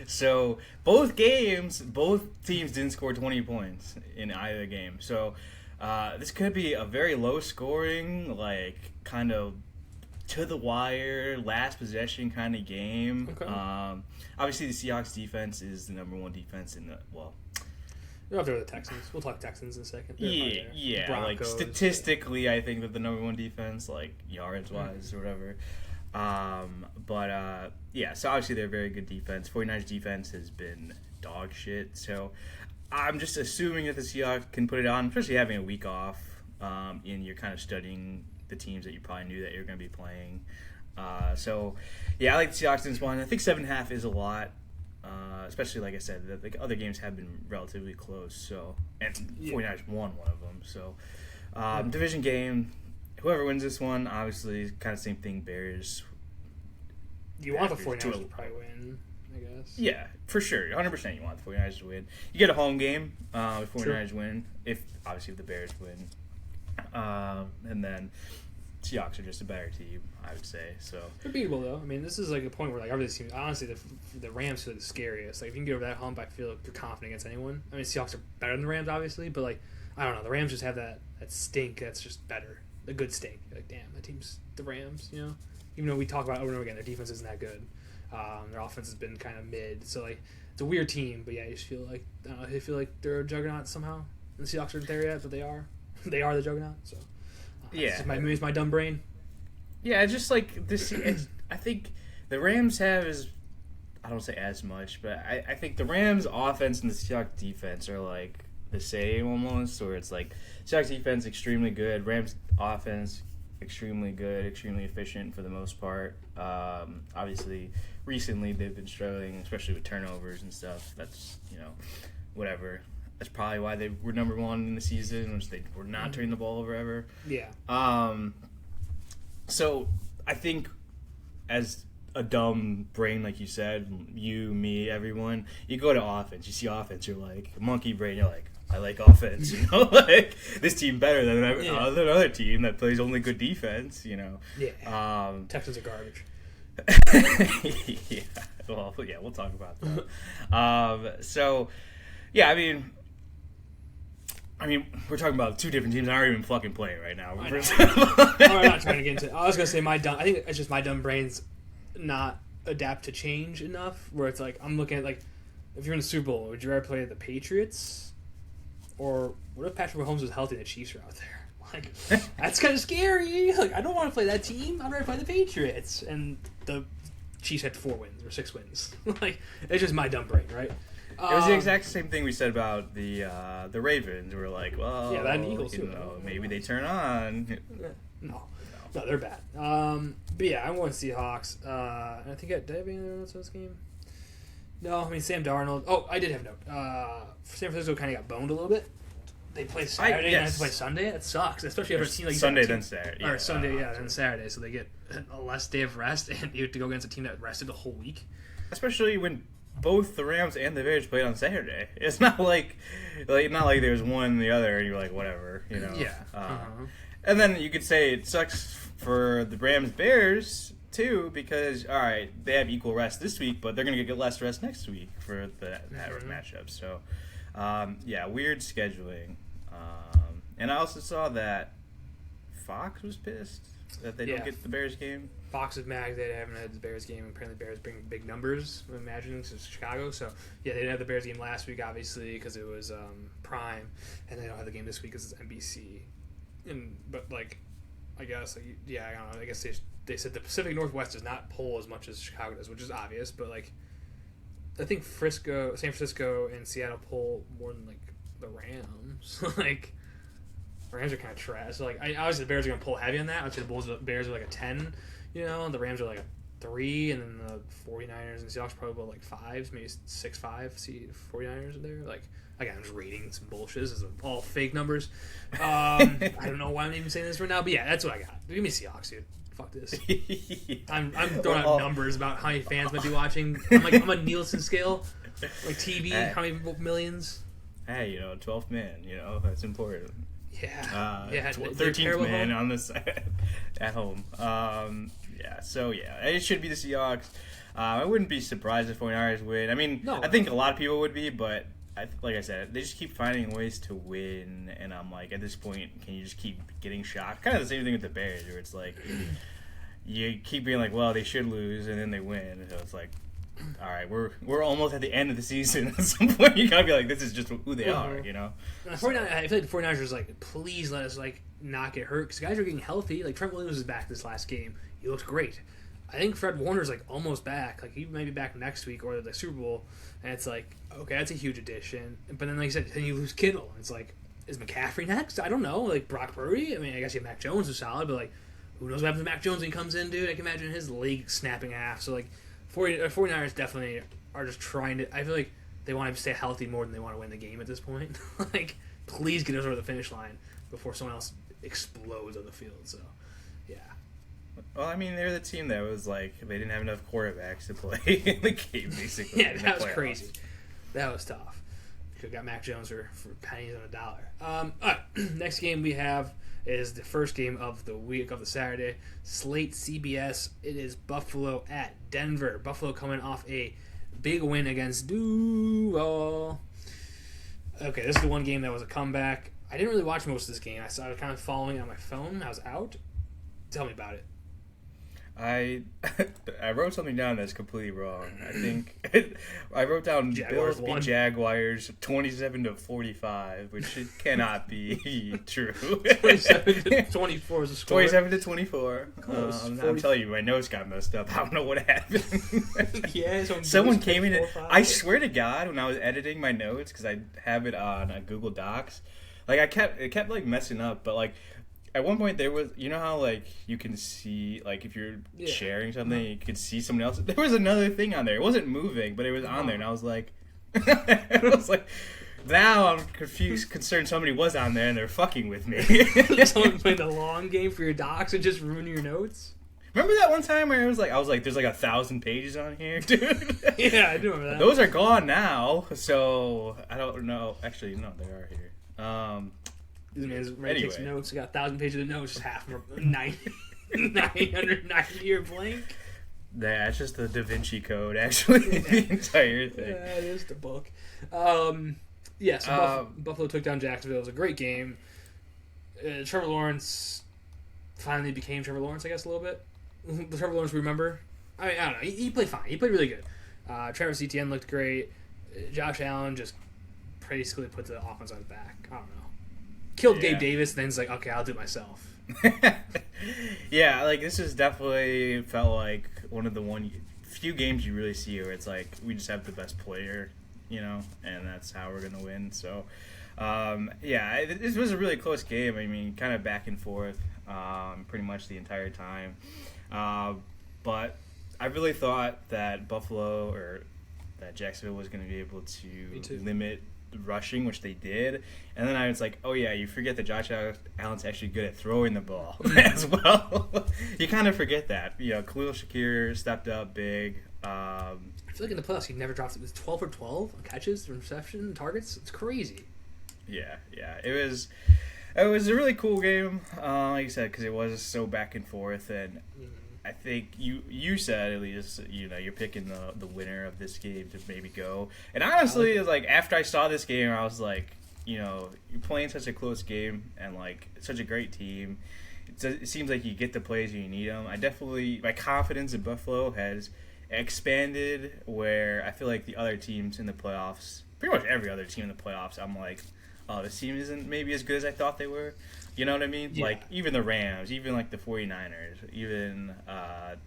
S2: So, both teams didn't score 20 points in either game. So, this could be a very low-scoring, like, kind of to-the-wire, last possession kind of game.
S1: Okay.
S2: Obviously, the Seahawks defense is the number 1 defense in the, well...
S1: You're up there with the Texans. We'll talk Texans in a second.
S2: Yeah.
S1: Broncos,
S2: like, statistically, I think that the number 1 defense, like, yards-wise or whatever. Yeah, so obviously they're a very good defense. 49ers defense has been dog shit, so I'm just assuming that the Seahawks can put it on, especially having a week off, and you're kind of studying the teams that you probably knew that you're going to be playing. So, yeah, I like the Seahawks in this one. I think 7.5 is a lot, especially, like I said, the other games have been relatively close, so, and 49ers won one of them, so. Division game, whoever wins this one, obviously, kind of same thing, Bears.
S1: You want the 49ers to probably win, I guess.
S2: Yeah, for sure. 100% you want the 49ers to win. You get a home game if 49ers win, if the Bears win. And then Seahawks are just a better team, I would say. So
S1: they're beatable, though. I mean, this is like a point where, like, every team, honestly, the Rams feel the scariest. Like, if you can get over that hump, I feel like you're confident against anyone. I mean, Seahawks are better than the Rams, obviously, but, like, I don't know. The Rams just have that stink that's just better. A good stink. Like, damn, that team's the Rams, you know? Even though we talk about it over and over again, their defense isn't that good. Their offense has been kind of mid. So, like, it's a weird team. But, yeah, you just feel like they feel like they're a juggernaut somehow. And the Seahawks aren't there yet, but they are. They are the juggernaut. So,
S2: yeah.
S1: Maybe it's my dumb brain.
S2: Yeah, just like this. I think the Rams have I don't say as much, but I think the Rams offense and the Seahawks defense are like the same almost. Where it's like Seahawks defense extremely good, Rams offense extremely good, extremely efficient for the most part. Obviously, recently they've been struggling, especially with turnovers and stuff. That's, whatever. That's probably why they were number 1 in the season, which they were not turning the ball over ever.
S1: Yeah.
S2: So I think as a dumb brain, like you said, you, me, everyone, you go to offense. You see offense, you're like, monkey brain, you're like, I like offense, like this team better than another team that plays only good defense,
S1: Yeah. Texans are garbage.
S2: Yeah. Well, yeah, we'll talk about that. So, yeah, I mean, we're talking about 2 different teams that aren't even fucking playing right now.
S1: I'm not trying to get into it. I was gonna say I think it's just my dumb brain's not adapt to change enough. Where it's like I'm looking at, like, if you're in the Super Bowl, would you rather play the Patriots? Or what if Patrick Mahomes was healthy and the Chiefs are out there? Like, that's kind of scary. Like, I don't want to play that team. I'd rather play the Patriots. And the Chiefs had 4 wins or 6 wins. Like, it's just my dumb brain, right?
S2: It was the exact same thing we said about the Ravens. We were like, well,
S1: yeah, that and Eagles too.
S2: Maybe they turn on.
S1: No, they're bad. But yeah, I'm going Seahawks. I think did I have any other notes on this game? No, I mean, Sam Darnold. Oh, I did have a note. San Francisco kind of got boned a little bit. They play Saturday and they play Sunday. That sucks, especially after a team like
S2: Sunday then Saturday.
S1: Or Sunday, then Saturday. So they get a less day of rest, and you have to go against a team that rested the whole week.
S2: Especially when both the Rams and the Bears played on Saturday. It's not like there's one and the other, and you're like, whatever,
S1: Yeah.
S2: And then you could say it sucks for the Rams-Bears too, because all right, they have equal rest this week, but they're gonna get less rest next week for that matchup. So, yeah, weird scheduling. And I also saw that Fox was pissed that they don't get the Bears game.
S1: Fox is mad they haven't had the Bears game. Apparently, the Bears bring big numbers. I'm imagining to Chicago. So yeah, they didn't have the Bears game last week, obviously, because it was Prime, and they don't have the game this week because it's NBC. But I guess I don't know. I guess they said the Pacific Northwest does not pull as much as Chicago does, which is obvious. But I think San Francisco, and Seattle pull more than the Rams. Rams are kind of trash. So obviously the Bears are gonna pull heavy on that. I'd say the Bears are a 10, and the Rams are a 3, and then the 49ers and Seahawks probably both like 5s, maybe 6-5. See 49ers in there. Like, again, I'm just reading some bullshit. This is all fake numbers. I don't know why I'm even saying this right now, but yeah, that's what I got. Give me Seahawks, dude. Fuck this. I'm throwing out numbers about how many fans might be watching. I'm a Nielsen scale, like TV, how many millions.
S2: Hey, 12th man, that's important.
S1: Yeah.
S2: 13th man on the side at home. It should be the Seahawks. I wouldn't be surprised if 49ers win. I mean, I think a lot of people would be, but like I said, they just keep finding ways to win, and I'm like, at this point, can you just keep getting shocked? Kind of the same thing with the Bears, where it's like, you keep being like, well, they should lose, and then they win. So it's like, all right, we're almost at the end of the season. At some point, you gotta be like, this is just who they are,
S1: I feel like the 49ers are like, please let us like not get hurt, because guys are getting healthy. Like Trent Williams is back this last game. He looks great. I think Fred Warner's like almost back. Like he may be back next week or the Super Bowl, and it's like, okay, that's a huge addition. But then, like you said, then you lose Kittle, and it's like, is McCaffrey next? I don't know. Like Brock Purdy. I mean, I guess you have Mac Jones who's solid, but like, who knows what happens to Mac Jones when he comes in, dude? I can imagine his leg snapping half. So like, 49ers definitely are just trying to. I feel like they want to stay healthy more than they want to win the game at this point. Like, please get us over the finish line before someone else explodes on the field. So, yeah.
S2: Well, I mean, they're the team that was like, they didn't have enough quarterbacks to play in the game, basically.
S1: Yeah, that was crazy. That was tough. Could have got Mac Jones for pennies on a dollar. All right, next game we have is the first game of the week, of the Saturday. Slate CBS. It is Buffalo at Denver. Buffalo coming off a big win against Duval. Okay, this is the one game that was a comeback. I didn't really watch most of this game. I was kind of following it on my phone. I was out. Tell me about it.
S2: I wrote something down that's completely wrong. I think I wrote down
S1: Jaguars
S2: Bills beat Jaguars 27-45, which cannot be true.
S1: 27-24 is the score.
S2: 27-24. I'm telling you, my notes got messed up. I don't know what happened.
S1: Yeah,
S2: someone came in. I swear to God, when I was editing my notes, because I have it on Google Docs, like it kept like messing up, but like. At one point, there was, how, like, you can see, like, if you're sharing something, you could see someone else. There was another thing on there. It wasn't moving, but it was on there, and I was like, now I'm concerned somebody was on there, and they're fucking with me.
S1: Someone played the long game for your docs and just ruining your notes?
S2: Remember that one time where I was like, there's like 1,000 pages on here, dude?
S1: Yeah, I do remember that.
S2: Those are gone now, so I don't know. Actually, no, they are here.
S1: This man's ready to take some notes. I got 1,000 pages of notes, just half of 990-year blank.
S2: Yeah, it's just the Da Vinci Code, actually, the entire thing.
S1: Yeah, it is the book. So Buffalo took down Jacksonville. It was a great game. Trevor Lawrence finally became Trevor Lawrence, I guess, a little bit. The Trevor Lawrence we remember. I mean, I don't know. He played fine. He played really good. Travis Etienne looked great. Josh Allen just basically put the offense on his back. I don't know. Killed Gabe Davis, then it's like, okay, I'll do it myself.
S2: Yeah, like this is definitely felt like one of the few games you really see where it's like we just have the best player, and that's how we're gonna win. So, this was a really close game. I mean, kind of back and forth, pretty much the entire time. But I really thought that that Jacksonville was going to be able to limit rushing, which they did, and then I was like, oh yeah, you forget that Josh Allen's actually good at throwing the ball as well. You kind of forget that. Khalil Shakir stepped up big.
S1: I feel like in the playoffs he never dropped it. It was 12 for 12 on catches, reception, targets. It's crazy.
S2: Yeah, it was a really cool game, like you said, because it was so back and forth, and I think you said, at least, you're picking the winner of this game to maybe go. And honestly, it's like after I saw this game, I was like, you're playing such a close game and like such a great team. It seems like you get the plays when you need them. My confidence in Buffalo has expanded where I feel like the other teams in the playoffs, pretty much every other team in the playoffs, I'm like, oh, this team isn't maybe as good as I thought they were. You know what I mean? Yeah. Like, even the Rams, even, like, the 49ers, even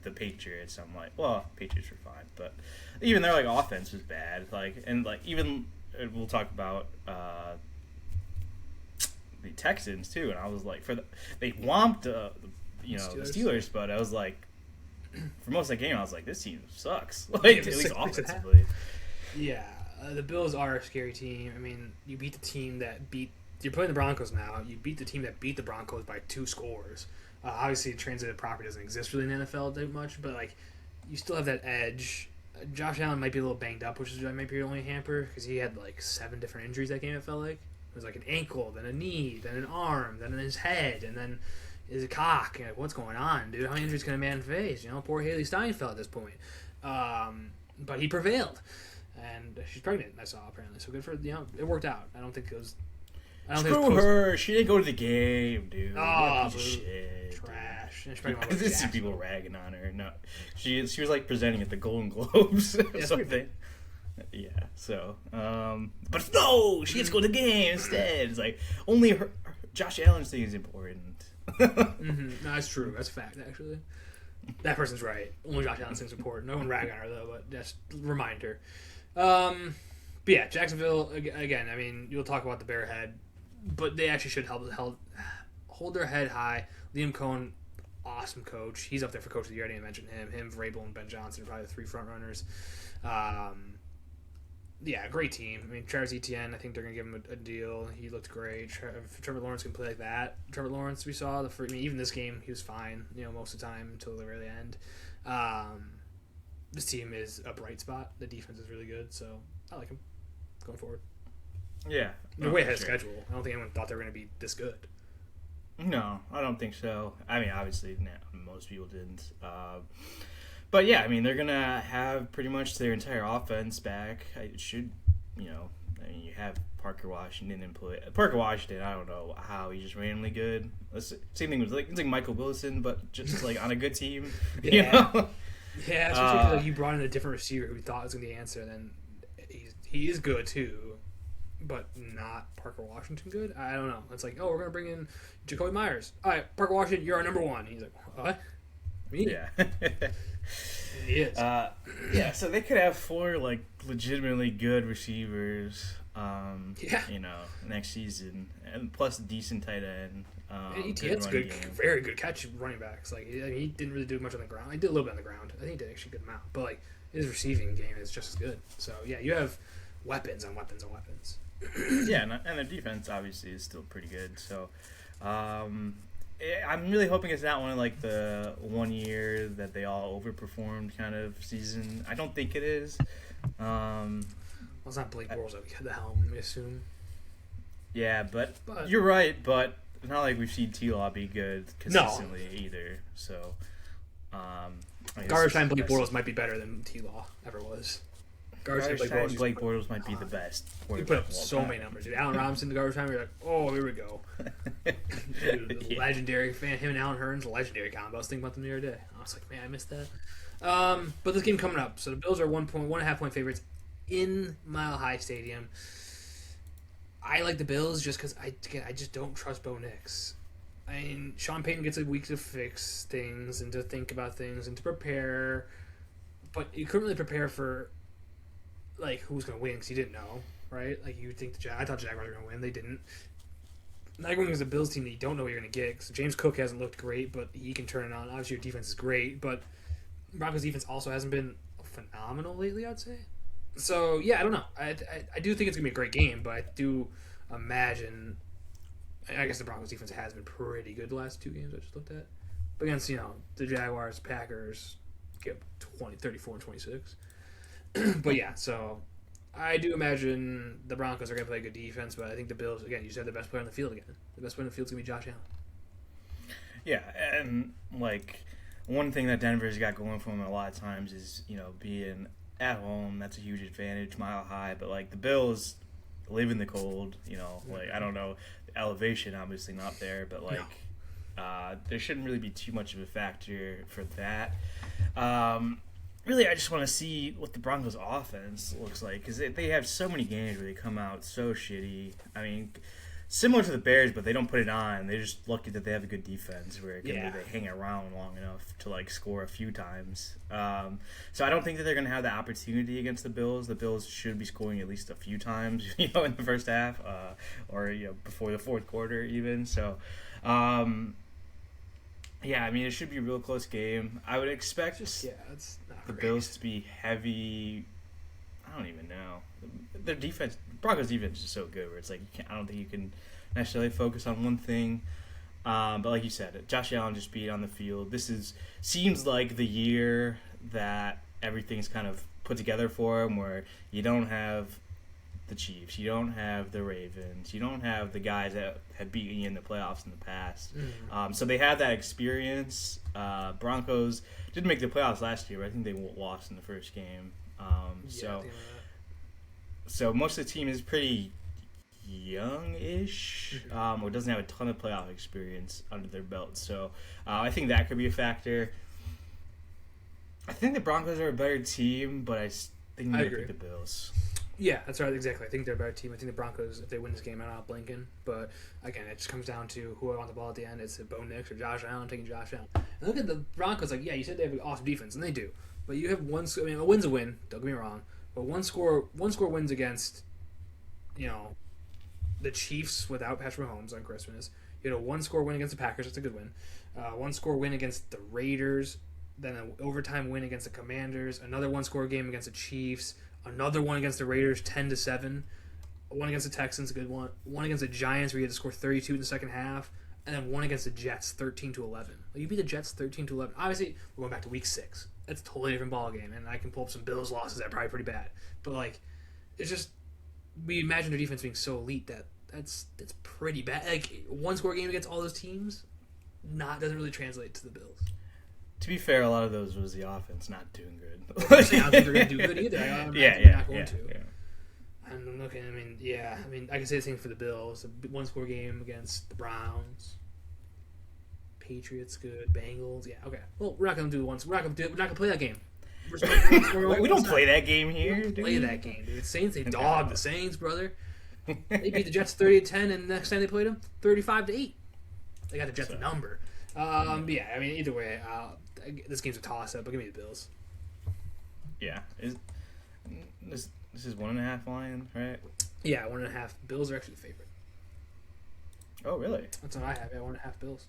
S2: the Patriots, I'm like, well, Patriots were fine, but even their, like, offense was bad. Like, and, like, even, we'll talk about the Texans, too, and I was like, they whomped, the Steelers, but I was like, for most of the game, I was like, this team sucks. Like, at least
S1: 6-6.5.
S2: offensively.
S1: Yeah, the Bills are a scary team. I mean, you beat the team that beat. You're playing the Broncos now. You beat the team that beat the Broncos by 2 scores. Obviously, transitive property doesn't exist really in the NFL that much, but like, you still have that edge. Josh Allen might be a little banged up, which is might be your only hamper because he had like 7 different injuries that game. It felt like it was like an ankle, then a knee, then an arm, then in his head, and then his cock. Like, what's going on, dude? How many injuries can a man face? You know, poor Haley Steinfeld at this point. But he prevailed, and she's pregnant. I saw apparently, so good for it worked out. I don't think it was.
S2: Screw her. She didn't go to the game, dude.
S1: Oh,
S2: piece of shit,
S1: trash.
S2: I did see people ragging on her. No, she was like presenting at the Golden Globes or something. Yeah. So, but no, she gets to go to the game instead. It's like only her. Josh Allen's thing is important.
S1: No, that's true. That's a fact, actually. That person's right. Only Josh Allen's thing's important. No one rag on her though, but just remind her. But yeah, Jacksonville again. I mean, you'll talk about the bare head, but they actually should hold their head high. Liam Cohen, awesome coach. He's up there for coach of the year. I didn't mention him. Him, Vrabel, and Ben Johnson are probably the 3 front runners. Yeah, great team. I mean, Travis Etienne, I think they're going to give him a deal. He looked great. If Trevor Lawrence can play like that, Trevor Lawrence we saw, even this game, he was fine, most of the time until the very end. This team is a bright spot. The defense is really good, so I like him going forward.
S2: Yeah.
S1: They're way ahead of schedule. I don't think anyone thought they were going to be this good.
S2: No, I don't think so. I mean, obviously, most people didn't. But yeah, I mean, they're gonna have pretty much their entire offense back. It should, I mean, you have Parker Washington in play. Parker Washington, I don't know how he's just randomly good. Same thing with it's like Michael Wilson, but just like on a good team.
S1: Yeah, yeah. Especially because like, you brought in a different receiver who we thought was gonna be the answer. Then he is good too, but not Parker Washington good. I don't know. It's like, oh, we're gonna bring in Jacoby Myers. All right, Parker Washington, you're our number 1. He's like, what? Me?
S2: Yeah.
S1: He is.
S2: Yeah, so they could have 4 like legitimately good receivers. Next season, and plus a decent tight end.
S1: ETN's good, very good catch running backs. Like he didn't really do much on the ground. He did a little bit on the ground. I think he did actually a good amount. But like his receiving game is just as good. So yeah, you have weapons on weapons on weapons.
S2: Yeah, and their defense obviously is still pretty good. So. I'm really hoping it's not one of like the 1 year that they all overperformed kind of season. I don't think it is.
S1: Well, it's not Blake Bortles at the helm, I assume.
S2: Yeah, but you're right. But it's not like we've seen T-Law be good consistently either. So,
S1: garbage time Blake Bortles might be better than T-Law ever was.
S2: Garbage time Blake Bortles might be the best.
S1: He put up so many numbers. Dude, Allen Robinson, the garbage time, you're like, oh, here we go. Dude, legendary fan. Him and Alan Hearns, legendary combo. I was thinking about them the other day. I was like, man, I missed that. But this game coming up. So the Bills are 1.5 point favorites in Mile High Stadium. I like the Bills just because I just don't trust Bo Nix. I mean, Sean Payton gets a week to fix things and to think about things and to prepare. But you couldn't really prepare for like who's going to win because you didn't know, right? Like you would think I thought Jaguars were going to win. They didn't. Not going against a Bills team that you don't know what you're going to get. So James Cook hasn't looked great, but he can turn it on. Obviously, your defense is great, but Broncos defense also hasn't been phenomenal lately, I'd say. So yeah, I don't know. I do think it's going to be a great game, but I do imagine. I guess the Broncos defense has been pretty good the last 2 games I just looked at. But against the Jaguars, Packers, get 34 and 26. But yeah, so I do imagine the Broncos are going to play good defense, but I think the Bills, again, you said the best player on the field again. The best player on the field is going to be Josh Allen.
S2: Yeah, and like one thing that Denver's got going for them a lot of times is, being at home. That's a huge advantage, Mile High. But like the Bills live in the cold, like I don't know, the elevation obviously not there, but like there shouldn't really be too much of a factor for that. Really, I just want to see what the Broncos' offense looks like because they have so many games where they come out so shitty. I mean, similar to the Bears, but they don't put it on. They're just lucky that they have a good defense where they hang around long enough to like score a few times. So I don't think that they're going to have the opportunity against the Bills. The Bills should be scoring at least a few times, in the first half or before the fourth quarter even. So. Yeah, I mean, it should be a real close game. I would expect
S1: It's not
S2: the
S1: great.
S2: Bills to be heavy. I don't even know. Their defense, Broncos' defense is so good where it's like I don't think you can necessarily focus on one thing. But like you said, Josh Allen just being on the field. Seems like the year that everything's kind of put together for him, where you don't have the Chiefs, you don't have the Ravens, you don't have the guys that had beaten you in the playoffs in the past. So they had that experience. Broncos didn't make the playoffs last year, but I think they lost in the first game. So most of the team is pretty young-ish, or doesn't have a ton of playoff experience under their belt. So I think that could be a factor. I think the Broncos are a better team, but I think they pick the Bills.
S1: Yeah, that's right, exactly. I think they're a better team. I think the Broncos, if they win this game, I'm not blinking. But again, it just comes down to who I want the ball at the end. It's Bo Nix or Josh Allen. Taking Josh Allen. And look at the Broncos. Like, yeah, you said they have an awesome defense, and they do. But you have one. I mean, a win's a win. Don't get me wrong. But one score wins against, the Chiefs without Patrick Mahomes on Christmas. You had a one-score win against the Packers. That's a good win. One-score win against the Raiders. Then an overtime win against the Commanders. Another one-score game against the Chiefs. Another one against the Raiders, 10-7. One against the Texans, a good one. One against the Giants, where you had to score 32 in the second half. And then one against the Jets, 13-11. Like, you beat the Jets 13-11. Obviously, we're going back to Week 6. That's a totally different ballgame, and I can pull up some Bills losses that are probably pretty bad. But, like, it's just we imagine their defense being so elite that's pretty bad. Like, one-score game against all those teams doesn't really translate to the Bills.
S2: To be fair, a lot of those was the offense not doing good.
S1: I don't think they're going to do good either. They're not going to.
S2: Yeah.
S1: I'm looking. I mean, I can say the same for the Bills. A one-score game against the Browns, Patriots, good. Bengals, yeah, okay. Well, we're not gonna do the ones. We're not gonna play that game.
S2: We don't play that game here.
S1: We don't play that game, dude. Saints, they dogged the Saints, brother. They beat the Jets 30-10, and the next time they played them, 35-8. They got the Jets number. Yeah, I mean, either way, this game's a toss-up. But give me the Bills.
S2: Yeah, this is 1.5 line, right?
S1: Yeah, 1.5. Bills are actually the favorite.
S2: Oh, really?
S1: That's what I have. Yeah, 1.5 Bills.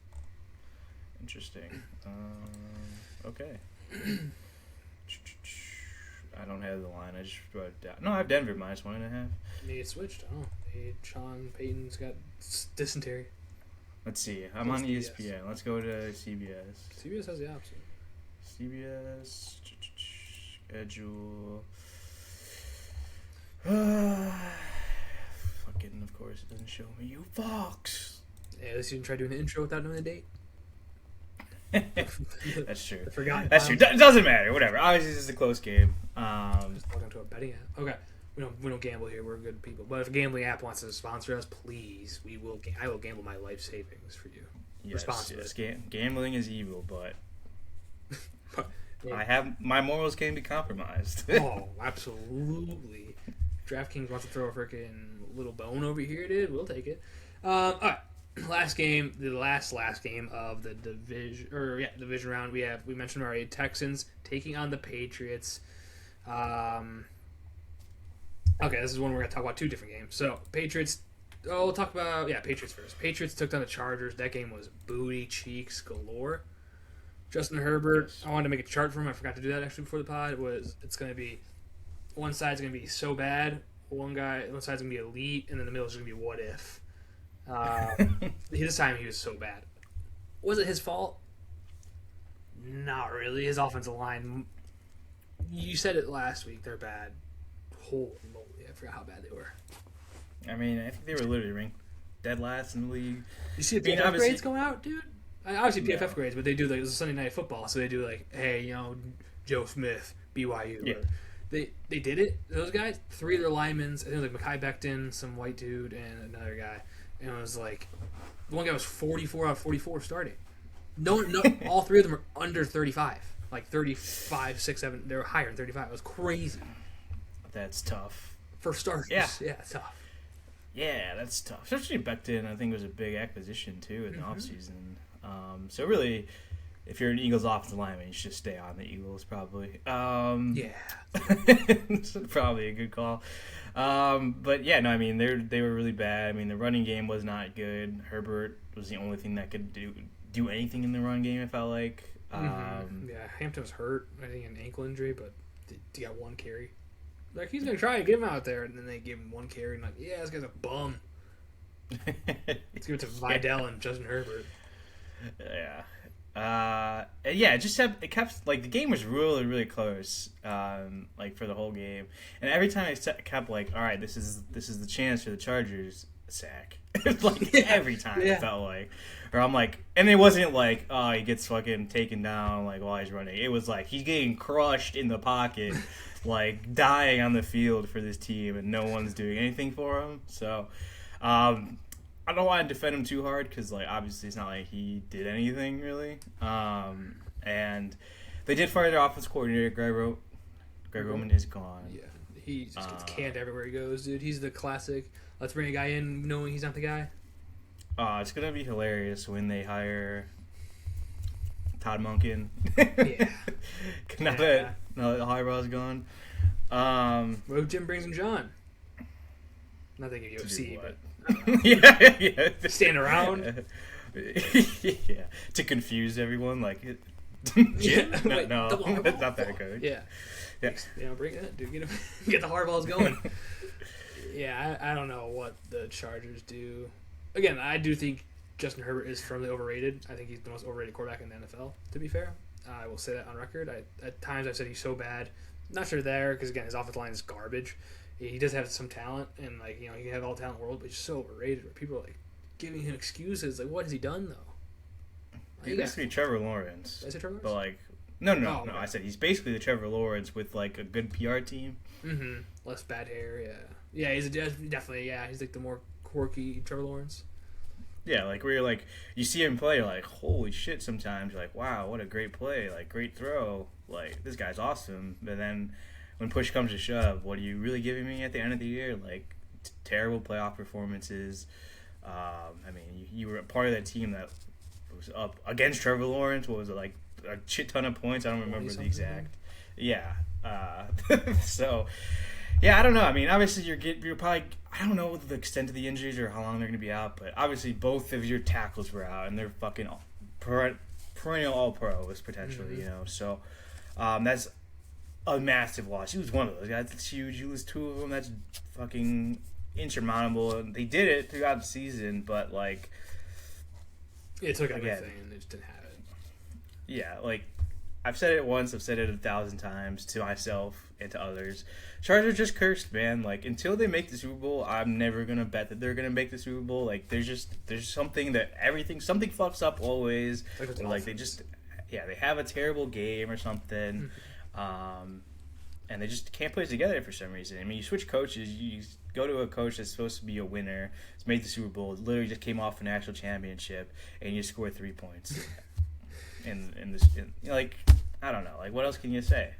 S2: Interesting. Okay. I don't have the line. I just wrote it down. No, I have Denver minus 1.5.
S1: Maybe it switched. I don't know. Maybe Sean Payton's got dysentery.
S2: Let's see. I'm on ESPN. Let's go to CBS.
S1: CBS has the opposite.
S2: CBS schedule. Fucking, of course, it doesn't show me. You Fox.
S1: Yeah, at least you didn't try doing the intro without knowing the date.
S2: That's true.
S1: I forgot.
S2: That's true. It doesn't matter. Whatever. Obviously, this is a close game.
S1: Just log into a betting app. Okay. We don't gamble here. We're good people. But if a gambling app wants to sponsor us, please, I will gamble my life savings for you.
S2: Yes, gambling is evil, but I have my morals can be compromised.
S1: Oh, absolutely. DraftKings wants to throw a freaking little bone over here, dude. We'll take it. All right. Last game, the last game of the division round. We mentioned already Texans taking on the Patriots. Okay, this is one we're gonna talk about two different games. So Patriots. Oh, we'll talk about Patriots first. Patriots took down the Chargers. That game was booty cheeks galore. Justin Herbert. I wanted to make a chart for him. I forgot to do that actually before the pod. It's gonna be one side's gonna be so bad. One side's gonna be elite, and then the middle is gonna be what if. This time he was so bad. Was it his fault? Not really. His offensive line. You said it last week. They're bad. Holy moly! I forgot how bad they were.
S2: I mean, I think they were literally ranked dead last in the league.
S1: You see the PFF grades going out, dude? Obviously PFF grades, but they do it's Sunday Night Football, so they do hey, Joe Smith, BYU.
S2: Yeah.
S1: They did it. Those guys, 3 of their linemen. I think it was Mekhi Becton, some white dude, and another guy. And it was the one guy was 44 out of 44 starting. No, all 3 of them are under 35, 35, 6, 7. They were higher than 35. It was crazy.
S2: That's tough.
S1: For starters, yeah, it's tough.
S2: Yeah, that's tough. Especially Becton, I think, was a big acquisition, too, in the offseason. So, really, if you're an Eagles offensive lineman, you should stay on the Eagles, probably.
S1: Yeah.
S2: It's probably a good call. But, yeah, no, I mean, they were really bad. I mean, the running game was not good. Herbert was the only thing that could do anything in the run game. It felt like.
S1: Yeah, Hampton was hurt. I think an ankle injury, but he got 1 carry. Like, he's gonna try to get him out there, and then they gave him 1 carry, and like, yeah, this guy's a bum. Let's give it to Vidal and Justin Herbert.
S2: Yeah. Yeah, it kept like the game was really really close, like for the whole game, and every time it kept like, all right, this is the chance for the Chargers sack. Like every time it felt like, or I'm like, and it wasn't like, oh, he gets fucking taken down like while he's running. It was like he's getting crushed in the pocket, like dying on the field for this team, and no one's doing anything for him. So, I don't want to defend him too hard because, like, obviously it's not like he did anything really. And they did fire their offense coordinator. Greg Roman is gone.
S1: Yeah, he just gets canned everywhere he goes, dude. He's the classic. Let's bring a guy in knowing he's not the guy.
S2: It's gonna be hilarious when they hire Todd Monken.
S1: Yeah.
S2: now that Harbaugh's gone.
S1: Road Jim brings in John. Not thinking UFC, but.
S2: yeah.
S1: Stand around.
S2: Yeah, to confuse everyone, like,
S1: yeah.
S2: no, that's not that good.
S1: Yeah. Bring it, dude. Get the hardballs going. Yeah, I don't know what the Chargers do. Again, I do think Justin Herbert is firmly overrated. I think he's the most overrated quarterback in the NFL. To be fair, I will say that on record. At times I've said he's so bad. Not sure there because again his offensive line is garbage. He does have some talent, and like he can have all the talent in the world, but he's so overrated. Where people are like giving him excuses, like what has he done though?
S2: He's basically Trevor Lawrence.
S1: Is it Trevor Lawrence?
S2: But like, no.
S1: Okay.
S2: I said he's basically the Trevor Lawrence with like a good PR team.
S1: Mm-hmm. Less bad hair, yeah. He's definitely he's like the more quirky Trevor Lawrence.
S2: Yeah, like where you're like you see him play, you're like holy shit. Sometimes you're like, wow, what a great play, like great throw, like this guy's awesome. But then when push comes to shove, what are you really giving me at the end of the year? Like, terrible playoff performances. I mean, you were a part of that team that was up against Trevor Lawrence. What was it, like a shit ton of points? I don't remember the exact. Yeah. So, yeah, I don't know. I mean, obviously you're probably, I don't know the extent of the injuries or how long they're going to be out, but obviously both of your tackles were out, and they're fucking perennial all-pros potentially, So, that's a massive loss. He was one of those guys. That's huge. You lose 2 of them. That's fucking insurmountable. And they did it throughout the season, but like,
S1: it took everything, and they just didn't have it.
S2: Yeah, like I've said it once. I've said it 1,000 times to myself and to others. Chargers are just cursed, man. Like until they make the Super Bowl, I'm never gonna bet that they're gonna make the Super Bowl. Like there's something that something fucks up always. Like they just they have a terrible game or something. And they just can't put it together for some reason. I mean, you switch coaches, you go to a coach that's supposed to be a winner, has made the Super Bowl, literally just came off a national championship, and you score 3 points. Like, I don't know. Like, what else can you say?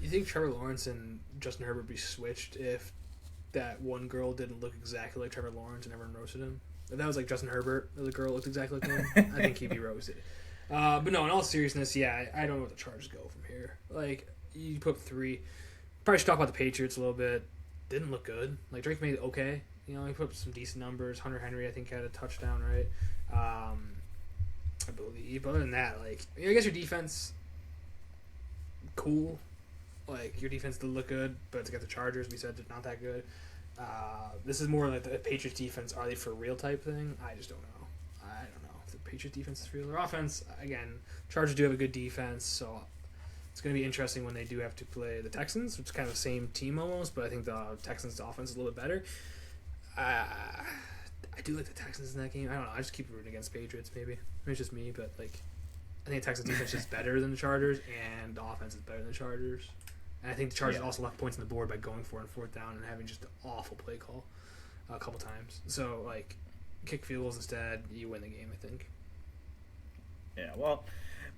S1: You think Trevor Lawrence and Justin Herbert be switched if that one girl didn't look exactly like Trevor Lawrence and everyone roasted him? If that was like Justin Herbert, the girl looked exactly like him, I think he'd be roasted. But no, in all seriousness, I don't know where the Chargers go from here. Like, you put up 3. Probably should talk about the Patriots a little bit. Didn't look good. Like, Drake made it okay. He put up some decent numbers. Hunter Henry, I think, had a touchdown, right? I believe. But other than that, like, I guess your defense, cool. Like, your defense did look good, but it's against the Chargers. We said they're not that good. This is more like the Patriots defense. Are they for real type thing? I just don't know. I don't know if the Patriots defense is for real. Their offense, again, Chargers do have a good defense, so it's going to be interesting when they do have to play the Texans, which is kind of the same team almost, but I think the Texans' offense is a little bit better. I do like the Texans in that game. I don't know. I just keep rooting against Patriots, maybe. It's just me, but like, I think the Texans' defense is better than the Chargers, and the offense is better than the Chargers. And I think the Chargers also left points on the board by going for it on 4th down and having just an awful play call a couple times. So, like, kick field goals instead, you win the game, I think.
S2: Yeah, well,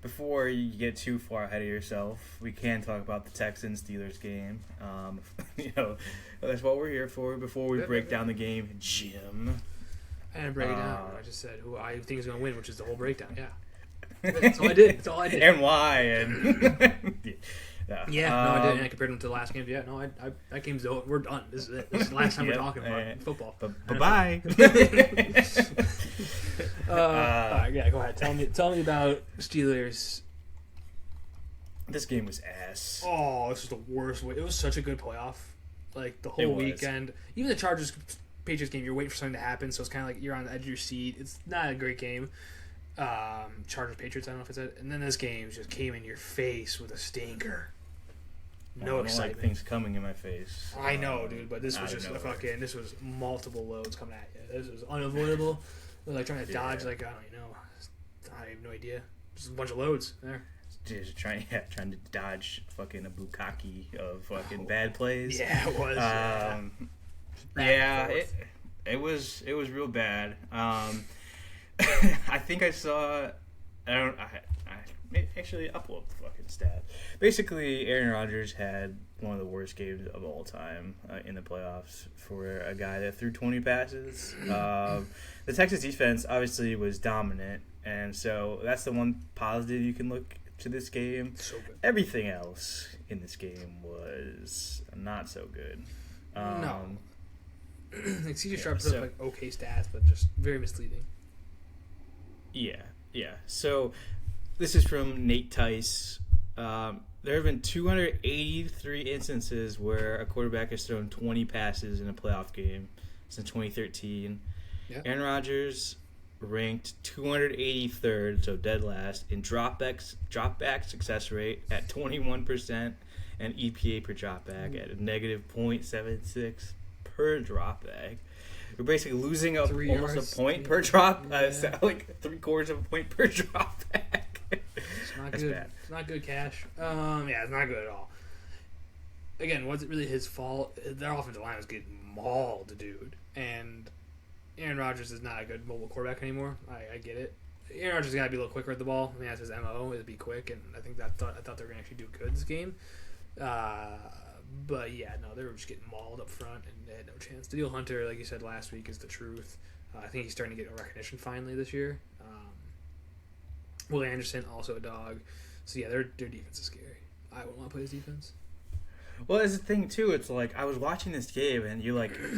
S2: before you get too far ahead of yourself, we can talk about the Texans-Steelers game. That's what we're here for. Before we break down the game, Jim.
S1: I didn't break it down. I just said who I think is going to win, which is the whole breakdown. Yeah. That's all I did. That's all I did.
S2: And why. And
S1: no, I didn't. I compared them to the last game. Yeah, no, that game's over. We're done. This is it. This is the last time we're talking about football.
S2: Bye-bye.
S1: All right, yeah, go ahead. Tell me about Steelers.
S2: This game was ass.
S1: Oh, this was the worst way. It was such a good playoff. Like, the whole weekend. Even the Chargers-Patriots game, you're waiting for something to happen, so it's kind of like you're on the edge of your seat. It's not a great game. Chargers-Patriots, I don't know if it's it. And then this game just came in your face with a stinker. No excitement.
S2: Like things coming in my face.
S1: I know, dude, but this was just this was multiple loads coming at you. This was unavoidable. It was like trying to dodge, like, I don't even know. I have no idea. Just a bunch of loads there.
S2: Just trying to dodge fucking a bukkake of fucking bad plays.
S1: Yeah, it was.
S2: It was real bad. I think I saw. I actually upload the fucking stat. Basically, Aaron Rodgers had one of the worst games of all time in the playoffs for a guy that threw 20 passes. The Texas defense obviously was dominant, and so that's the one positive you can look to this game.
S1: So good.
S2: Everything else in this game was not so good.
S1: No. Like CJ Sharp put up like okay stats, but just very misleading.
S2: Yeah. So this is from Nate Tice. There have been 283 instances where a quarterback has thrown 20 passes in a playoff game since 2013. Yeah. Aaron Rodgers ranked 283rd, so dead last, in dropback success rate at 21% and EPA per dropback at a negative .76 per dropback. We're basically losing almost a point per drop, like 3/4 of a point per dropback.
S1: It's not good. Bad. It's not good, Cash. It's not good at all. Again, was it really his fault? Their offensive line was getting mauled, dude, and Aaron Rodgers is not a good mobile quarterback anymore. I get it. Aaron Rodgers got to be a little quicker at the ball. I mean, that's his MO, is be quick, and I thought they were going to actually do good this game. But yeah, no, they were just getting mauled up front, and they had no chance. Danielle Hunter, like you said last week, is the truth. I think he's starting to get a recognition finally this year. Will Anderson, also a dog. So yeah, their defense is scary. I wouldn't want to play his defense.
S2: Well, that's the thing too. It's like I was watching this game, and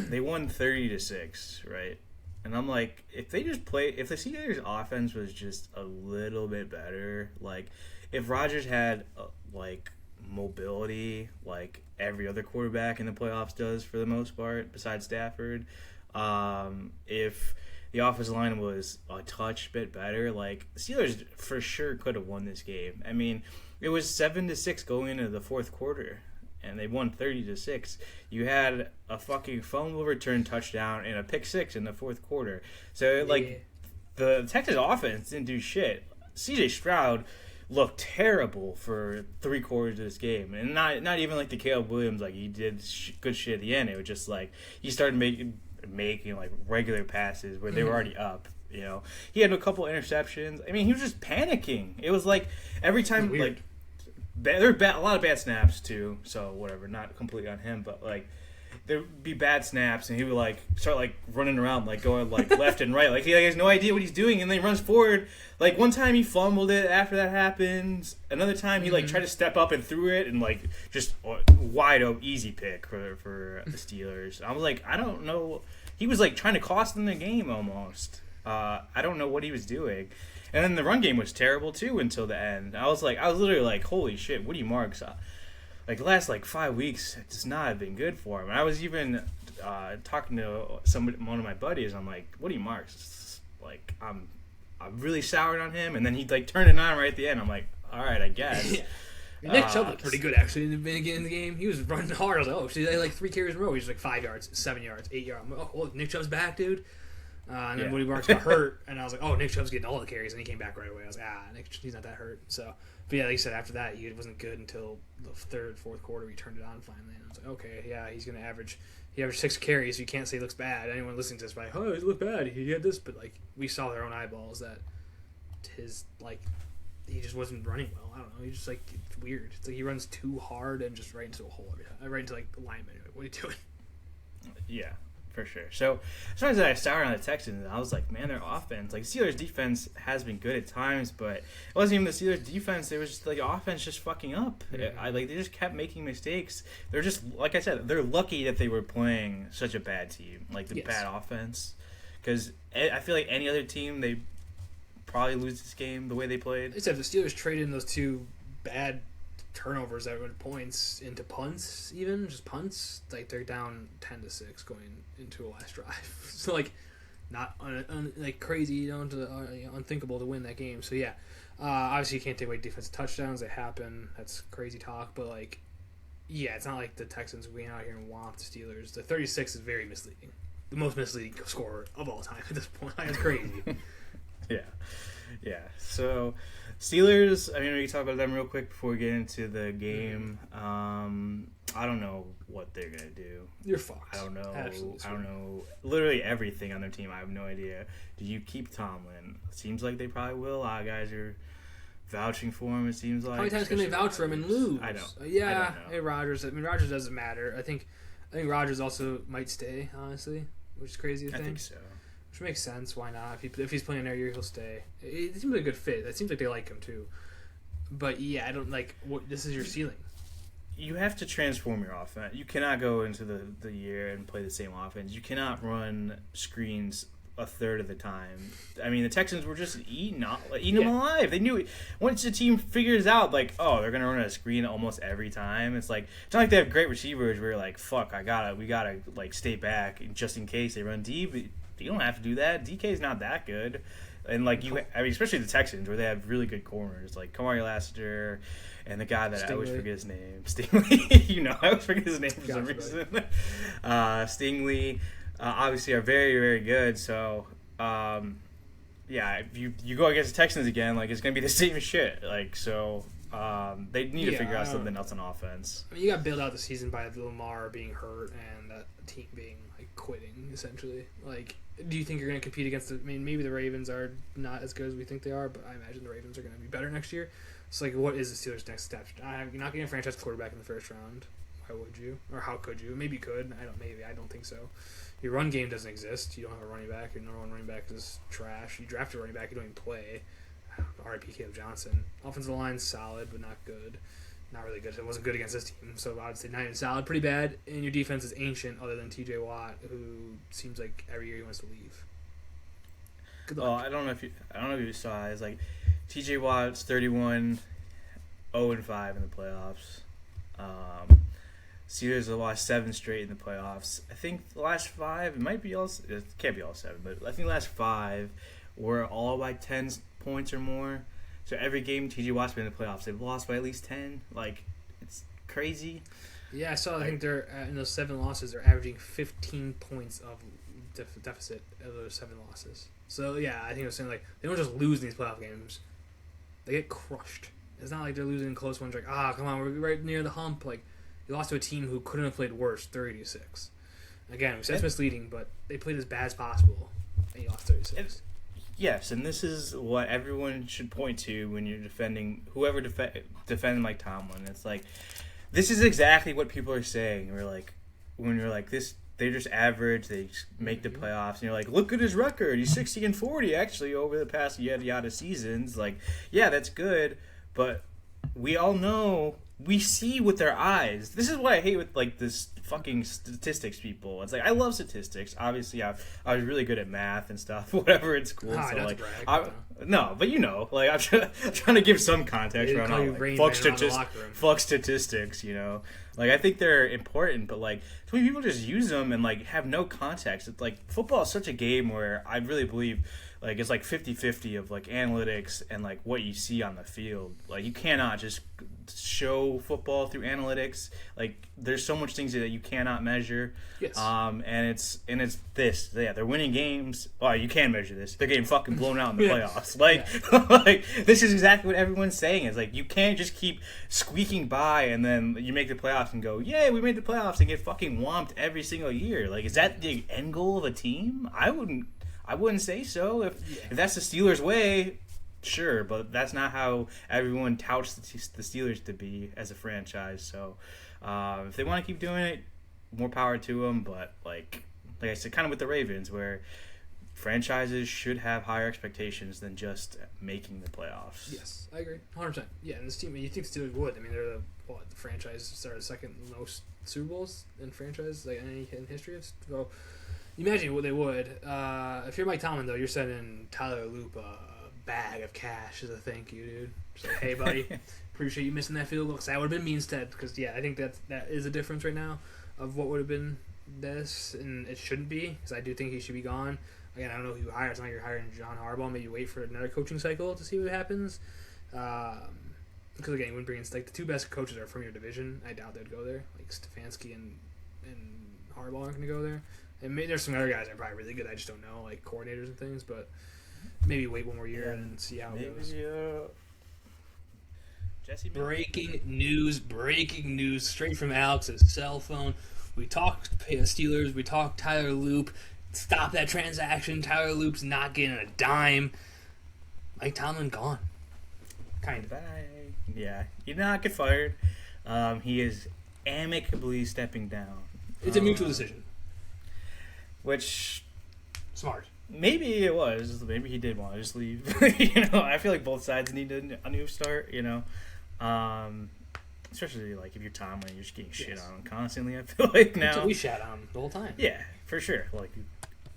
S2: they won 30-6, right? And I'm like, if the Steelers' offense was just a little bit better, like if Rodgers had mobility like every other quarterback in the playoffs does for the most part, besides Stafford, if the offensive line was a touch bit better, like the Steelers for sure could have won this game. I mean, it was 7-6 going into the fourth quarter, and they won 30-6. You had a fucking fumble return touchdown and a pick six in the fourth quarter. So the Texas offense didn't do shit. CJ Stroud looked terrible for 3/4 of this game, and not even like the Caleb Williams, like he did good shit at the end. It was just like he started making like regular passes where they were already up. You know, he had a couple interceptions. I mean, he was just panicking. It was like every time like there were a lot of bad snaps too. So whatever, not completely on him, but like there'd be bad snaps, and he would like start like running around, like going like left and right, like he has no idea what he's doing, and then he runs forward. Like one time he fumbled it after that happened. Another time he like tried to step up and threw it, and like just wide open easy pick for the Steelers. I was like, I don't know. He was like trying to cost them the game almost. I don't know what he was doing. And then the run game was terrible too until the end. I was literally like, holy shit, Woody Marks. Like the last 5 weeks does not have been good for him. And I was even talking to one of my buddies. I'm like, Woody Marks, like I'm really soured on him. And then he like turned it on right at the end. I'm like, all right, I guess.
S1: Nick Chubb looked pretty good actually in the beginning of the game. He was running hard. I was like, oh, see, they had like 3 carries in a row. He's like 5 yards, 7 yards, 8 yards. I'm like, oh, Nick Chubb's back, dude. And then Woody Marks got hurt, and I was like, oh, Nick Chubb's getting all the carries, and he came back right away. I was like, he's not that hurt. So, but yeah, like you said, after that, he wasn't good until the third, fourth quarter. We turned it on finally, and I was like, okay, yeah, he's going to average. He averaged 6 carries. So you can't say he looks bad. Anyone listening to this, like, oh, he looked bad. He had this, but like we saw with our own eyeballs that he just wasn't running well. I don't know. He's just like it's weird. It's like he runs too hard and just right into a hole every time. Right into like the lineman. Like, what are you doing?
S2: Yeah. For sure. So as far as I started on the Texans, I was like, man, their offense, like Steelers defense has been good at times, but it wasn't even the Steelers defense. It was just like offense just fucking up.
S1: Mm-hmm.
S2: They just kept making mistakes. They're just, like I said, they're lucky that they were playing such a bad team, like the bad offense. Because I feel like any other team, they probably lose this game the way they played.
S1: Except the Steelers traded in those two bad turnovers that were points into punts, even just punts. Like they're down 10-6 going into a last drive. So like, not like crazy, unthinkable to win that game. So yeah, obviously you can't take away defensive touchdowns. They happen. That's crazy talk. But like, yeah, it's not like the Texans went out here and whomped the Steelers. The 36 is very misleading. The most misleading score of all time at this point. It's crazy.
S2: Yeah. So, Steelers, I mean, we can talk about them real quick before we get into the game. I don't know what they're going to do.
S1: You're fucked.
S2: I don't know.
S1: Absolutely.
S2: I don't know. Literally everything on their team, I have no idea. Do you keep Tomlin? Seems like they probably will. A lot of guys are vouching for him, it seems like.
S1: How many times can they vouch for him and lose?
S2: I don't.
S1: Yeah.
S2: I don't know.
S1: Hey, Rodgers. I mean, Rodgers doesn't matter. I think Rodgers also might stay, honestly, which is crazy to think.
S2: I think so.
S1: Which makes sense. Why not? If he's playing their year, he'll stay. It seems like a good fit. It seems like they like him too. But yeah, I don't like. What this is your ceiling.
S2: You have to transform your offense. You cannot go into the year and play the same offense. You cannot run screens a third of the time. I mean, the Texans were just eating them alive. They knew it. Once the team figures out, like, oh, they're gonna run a screen almost every time. It's like it's not like they have great receivers where you're like, fuck, we gotta like stay back just in case they run deep. You don't have to do that. DK's not that good. And like especially the Texans where they have really good corners like Kamari Lassiter and the guy that I always forget his name, Stingley. I always forget his name for some reason. Stingley, obviously are very, very good. So, if you go against the Texans again, like it's gonna be the same shit. Like so, they need to figure out something else on offense.
S1: I mean, you got built out the season by Lamar being hurt and the team being like quitting essentially. Like, do you think you're going to compete against maybe the Ravens are not as good as we think they are, but I imagine the Ravens are going to be better next year. So, like, what is the Steelers' next step? You're not getting a franchise quarterback in the first round. Why would you? Or how could you? Maybe you could. I don't think so. Your run game doesn't exist. You don't have a running back. Your number one running back is trash. You draft a running back. You don't even play. R.I.P. Caleb Johnson. Offensive line's solid, but not good. Not really good. It wasn't good against this team, so I would say not even solid. Pretty bad. And your defense is ancient, other than T.J. Watt, who seems like every year he wants to leave. Good luck.
S2: Well, I don't know if you saw it. It's like T.J. Watt's 31, 0-5 in the playoffs. Steelers have lost 7 straight in the playoffs. I think the last 5, it can't be all 7, but I think the last 5 were all by 10 points or more. So every game T.J. Watt's been in the playoffs, they've lost by at least 10. Like, it's crazy.
S1: Yeah, I saw. I think they're in those 7 losses, they're averaging 15 points of deficit of those 7 losses. So yeah, I think I was saying like they don't just lose in these playoff games; they get crushed. It's not like they're losing close ones. Like come on, we're right near the hump. Like you lost to a team who couldn't have played worse, 30-6. Again, we said it's misleading, but they played as bad as possible, and you lost 36.
S2: Yes, and this is what everyone should point to when you're defending whoever defending Mike Tomlin. It's like this is exactly what people are saying. When you're like this, they're just average. They just make the playoffs, and you're like, look at his record. He's 60-40 actually over the past yada seasons. Like, yeah, that's good, but we all know. We see with our eyes. This is what I hate with like this fucking statistics people. It's like I love statistics. Obviously, I was really good at math and stuff. Whatever in school. So like, no, but like I'm trying to give some context around fuck statistics. Like I think they're important, but like too many people just use them and like have no context. It's like football is such a game where I really believe. Like, it's like 50-50 of, like, analytics and, like, what you see on the field. Like, you cannot just show football through analytics. Like, there's so much things that you cannot measure.
S1: Yes.
S2: And it's this. Yeah, they're winning games. Oh, you can measure this. They're getting fucking blown out in the playoffs. Like, like, this is exactly what everyone's saying. It's like, you can't just keep squeaking by and then you make the playoffs and go, yay, we made the playoffs and get fucking whomped every single year. Like, is that the end goal of a team? I wouldn't say so. If that's the Steelers' way, sure, but that's not how everyone touts the Steelers to be as a franchise. So if they want to keep doing it, more power to them. But like I said, kind of with the Ravens, where franchises should have higher expectations than just making the playoffs.
S1: Yes, I agree, 100%. Yeah, and this team, you think the Steelers would? I mean, they're the franchise started second most Super Bowls in franchise like in history. Imagine what they would. If you're Mike Tomlin, though, you're sending Tyler Lupe bag of cash as a thank you, dude. Just like, hey, buddy, appreciate you missing that field goal. Because that would have been me instead. Because, yeah, I think that is a difference right now of what would have been this, and it shouldn't be. Because I do think he should be gone. Again, I don't know who you hire. It's not like you're hiring John Harbaugh. Maybe wait for another coaching cycle to see what happens. Because, again, you wouldn't bring in, like, the two best coaches are from your division. I doubt they'd go there. Like, Stefanski and Harbaugh aren't going to go there. And maybe there's some other guys that are probably really good. I just don't know, like coordinators and things. But maybe wait one more year and see how it goes.
S2: Jesse,
S1: breaking news, straight from Alex's cell phone. We talked Steelers. We talked Tyler Loop. Stop that transaction. Tyler Loop's not getting a dime. Mike Tomlin gone. Kind of.
S2: Yeah, he did not get fired. He is amicably stepping down.
S1: It's a mutual decision.
S2: Which,
S1: smart.
S2: Maybe it was. Maybe he did want to just leave. I feel like both sides need a new start. Especially like if you're Tomlin, you're just getting shit on constantly. I feel like now
S1: we shat on him the whole time.
S2: Yeah, for sure. Like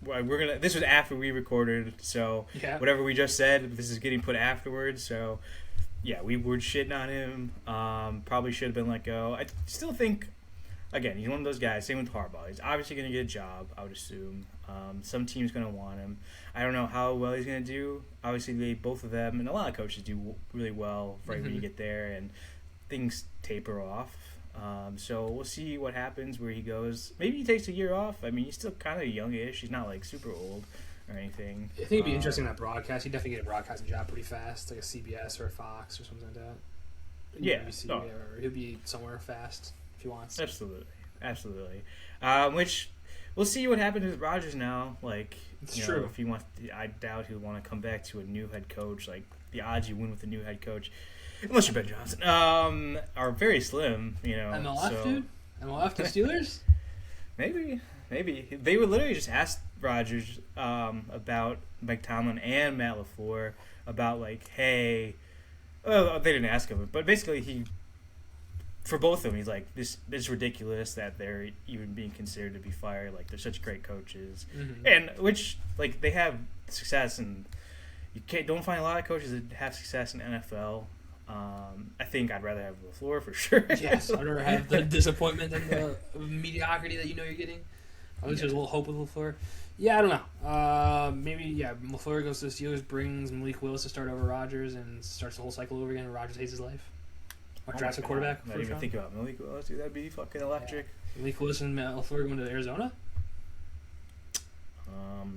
S2: we're gonna. This was after we recorded, so whatever we just said, this is getting put afterwards. So yeah, we were shitting on him. Probably should have been let go. I still think. Again, he's one of those guys. Same with Harbaugh. He's obviously going to get a job, I would assume. Some team's going to want him. I don't know how well he's going to do. Obviously, both of them, and a lot of coaches do really well right when you get there, and things taper off. So we'll see what happens, where he goes. Maybe he takes a year off. I mean, he's still kind of youngish. He's not, like, super old or anything.
S1: I think it'd be interesting that broadcast. He'd definitely get a broadcasting job pretty fast, like a CBS or a Fox or something like that.
S2: Yeah.
S1: Or he'll be somewhere fast. He wants.
S2: Absolutely. Which we'll see what happens with Rodgers now. Like,
S1: it's true.
S2: If he wants, I doubt he'll want to come back to a new head coach. Like the odds you win with a new head coach, unless you're Ben Johnson, are very slim.
S1: MLF, dude. MLF to Steelers.
S2: Maybe they would literally just ask Rodgers about Mike Tomlin and Matt LaFleur about like, hey, well, they didn't ask him, but basically for both of them, he's like, this is ridiculous that they're even being considered to be fired. Like, they're such great coaches. Mm-hmm. And which, like, they have success, and don't find a lot of coaches that have success in NFL. I think I'd rather have LaFleur for sure.
S1: Yes, I'd rather have the disappointment than the mediocrity that you're getting. At least there's a little hope with LaFleur. Yeah, I don't know. Maybe, LaFleur goes to the Steelers, brings Malik Willis to start over Rodgers, and starts the whole cycle over again, and Rodgers hates his life. Or drafts a quarterback.
S2: I'm not even thinking about Malik Willis. Dude, that'd be fucking electric.
S1: Yeah. Malik Willis and LaFleur going to Arizona?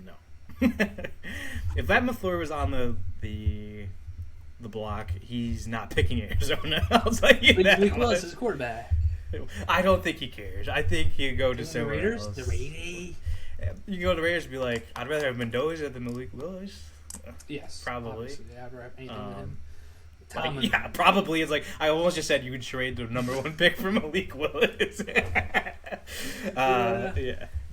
S2: No. If Matt LaFleur was on the block, he's not picking Arizona. I'll tell you that.
S1: Malik Willis is quarterback.
S2: I don't think he cares. I think he'd go to somewhere else.
S1: The Raiders?
S2: You can go to the Raiders and be like, I'd rather have Mendoza than Malik Willis.
S1: Yes.
S2: Probably.
S1: Yeah, I'd rather have anything than him.
S2: Yeah, probably. It's like I almost just said you would trade the number one pick for Malik Willis. Yeah.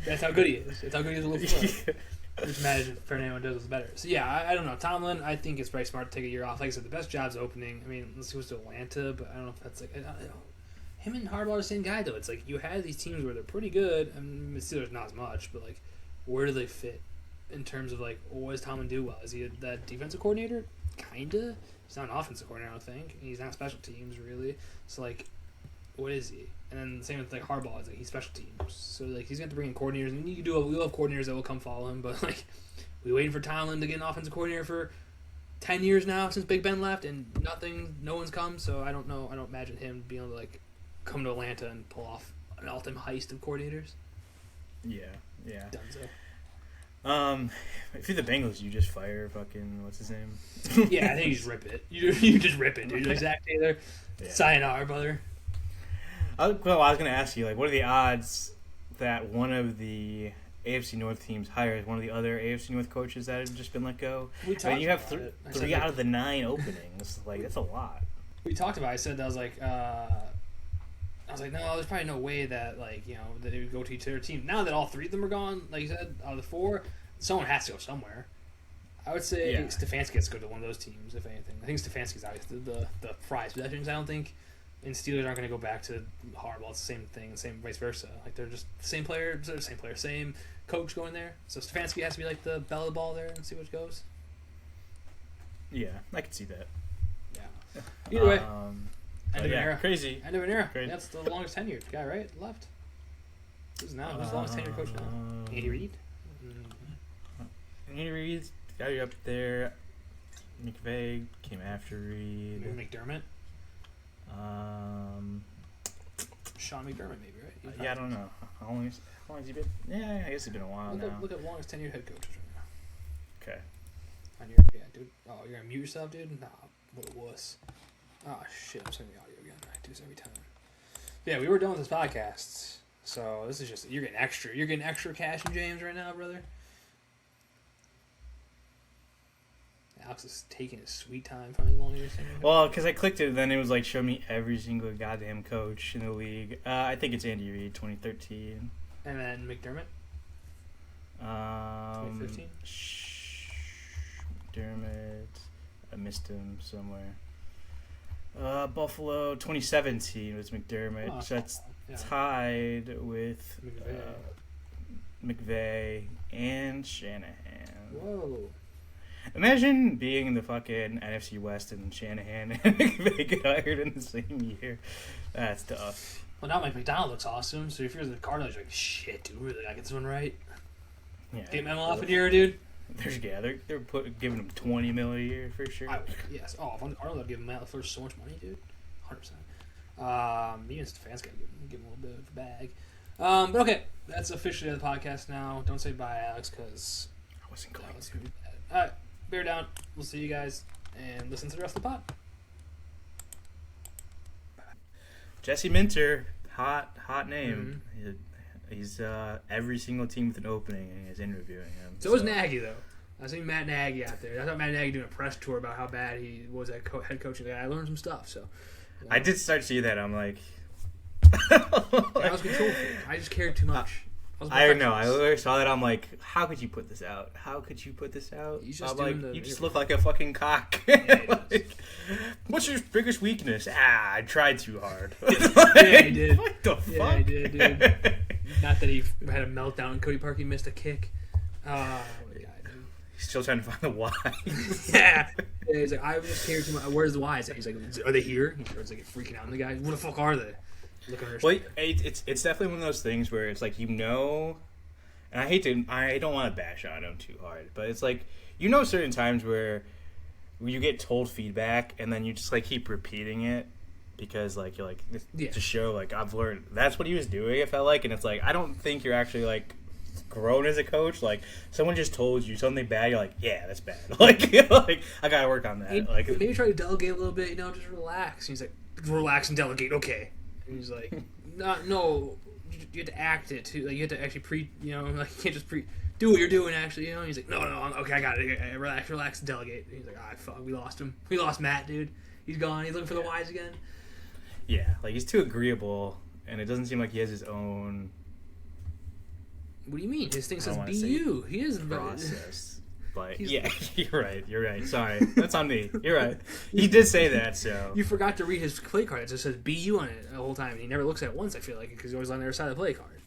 S1: That's how good he is. That's how good he is a little bit. Just imagine Fernando Mendoza was better. So yeah, I don't know. Tomlin, I think it's probably smart to take a year off. Like I said, the best job's opening. I mean, let's see what's to Atlanta, but I don't know if that's like him and Harbaugh are the same guy though. It's like you have these teams where they're pretty good. I mean, the Steelers not as much, but like where do they fit in terms of like what does Tomlin do well? Is he that defensive coordinator? Kinda. He's not an offensive coordinator, I don't think. He's not special teams, really. So, like, what is he? And then the same with, like, Harbaugh. It's like, he's special teams. So, like, he's going to have to bring in coordinators. And we'll have coordinators that will come follow him. But, like, we waiting for Tomlin to get an offensive coordinator for 10 years now since Big Ben left. And no one's come. So, I don't know. I don't imagine him being able to, like, come to Atlanta and pull off an all-time heist of coordinators.
S2: Yeah.
S1: Dunzo.
S2: If you're the Bengals, you just fire fucking what's his name?
S1: Yeah, I think you just rip it. You just rip it, dude. Like Zach Taylor, sayonara, brother.
S2: I was gonna ask you, like, what are the odds that one of the AFC North teams hires one of the other AFC North coaches that have just been let go? You have three out of the 9 openings. Like, that's a lot.
S1: We talked about it. I said that I was like, no, there's probably no way that, like, you know, that they would go to each other team. Now that all 3 of them are gone, like you said, out of the 4, someone has to go somewhere. I would say Stefanski has to go to one of those teams, if anything. I think Stefanski's obviously the prize possessions. I don't think, and Steelers aren't going to go back to Harbaugh. It's the same thing, same vice versa. Like, they're just the same player, same coach going there. So Stefanski has to be like the belle of the ball there and see what goes.
S2: Yeah, I can see that.
S1: Yeah. Either way, end of an
S2: yeah,
S1: era.
S2: crazy.
S1: End of an era.
S2: Crazy.
S1: That's the longest tenured guy, right? Left. Who's the longest tenured coach now? Andy Reid.
S2: Andy Reid's got you up there. McVay came after Reid.
S1: Maybe McDermott. Sean McDermott, maybe, right?
S2: Yeah, I don't know. How long has he been? Yeah, I guess it's been a while now.
S1: Look at longest tenured head coaches right now.
S2: Okay.
S1: Yeah, dude. Oh, you're gonna mute yourself, dude? Nah, what a wuss. Oh shit, I'm sending the audio again. I do this every time. Yeah, we were done with this podcast, so this is just you're getting extra cash in James right now, brother. Alex is taking his sweet time finding long years.
S2: Well, because I clicked it, and then it was like, show me every single goddamn coach in the league. I think it's Andy Reid, 2013.
S1: And then McDermott. 2015.
S2: McDermott. I missed him somewhere. Buffalo, 2017 was McDermott. So that's tied with McVay and Shanahan.
S1: Whoa.
S2: Imagine being in the fucking NFC West and Shanahan and McVay get hired in the same year. That's tough.
S1: Well, now Mike McDonald looks awesome, so if you're the Cardinals, you're like, shit, dude, we really gotta get this one right.
S2: Yeah.
S1: Get Memo off in here, dude.
S2: They're giving him $20 million a year for sure.
S1: Yes. Oh, if I'm the Cardinals, I'd give Matt LaFleur so much money, dude. 100%. Even Stefanski gotta give him a little bit of a bag. But okay, that's officially the podcast now. Don't say bye, Alex, because
S2: I wasn't going to.
S1: All right, bear down. We'll see you guys and listen to the rest of the pod.
S2: Jesse Minter, hot name. Mm-hmm. He's every single team with an opening and he's interviewing him.
S1: So was Nagy, though. I seen Matt Nagy out there. I thought Matt Nagy doing a press tour about how bad he was at head coaching. I learned some stuff. So
S2: I did start to see that. I'm like,
S1: I was control freak. I just cared too much.
S2: I know. I literally saw that. I'm like, how could you put this out? How could you put this out? I'm like, you just look like a fucking cock.
S1: Yeah,
S2: like, what's your biggest weakness? I tried too hard.
S1: Yeah, he did.
S2: What the fuck?
S1: Yeah, he did, dude. Not that he had a meltdown in Cody Park. He missed a kick. Oh, my God, dude.
S2: He's still trying to find the why.
S1: Yeah. He's like, I just care too much. Where's the whys? He's like, are they here? He's like freaking out on the guy. What the fuck are they?
S2: Well, it's definitely one of those things where it's like, and I don't want to bash on him too hard, but it's like, certain times where you get told feedback and then you just like keep repeating it because like you're like to show like I've learned. That's what he was doing. It felt like, and it's like I don't think you're actually like grown as a coach. Like someone just told you something bad, you're like, yeah, that's bad. like I gotta work on that. Like
S1: maybe try to delegate a little bit. Just relax. And he's like, relax and delegate. Okay. And he's like, no, you have to act it too. Like you have to actually like you can't just do what you're doing actually. And he's like, no, okay, I got it. Relax, and delegate. And he's like, fuck, we lost him. We lost Matt, dude. He's gone. He's looking for the whys again.
S2: Yeah, like he's too agreeable, and it doesn't seem like he has his own.
S1: What do you mean? His thing says "be you." He is
S2: process. But yeah, you're right. Sorry, that's on me. You're right. He did say that, so
S1: you forgot to read his play card. It just says "be you" on it the whole time, and he never looks at it once. I feel like because he's always on the other side of the play card.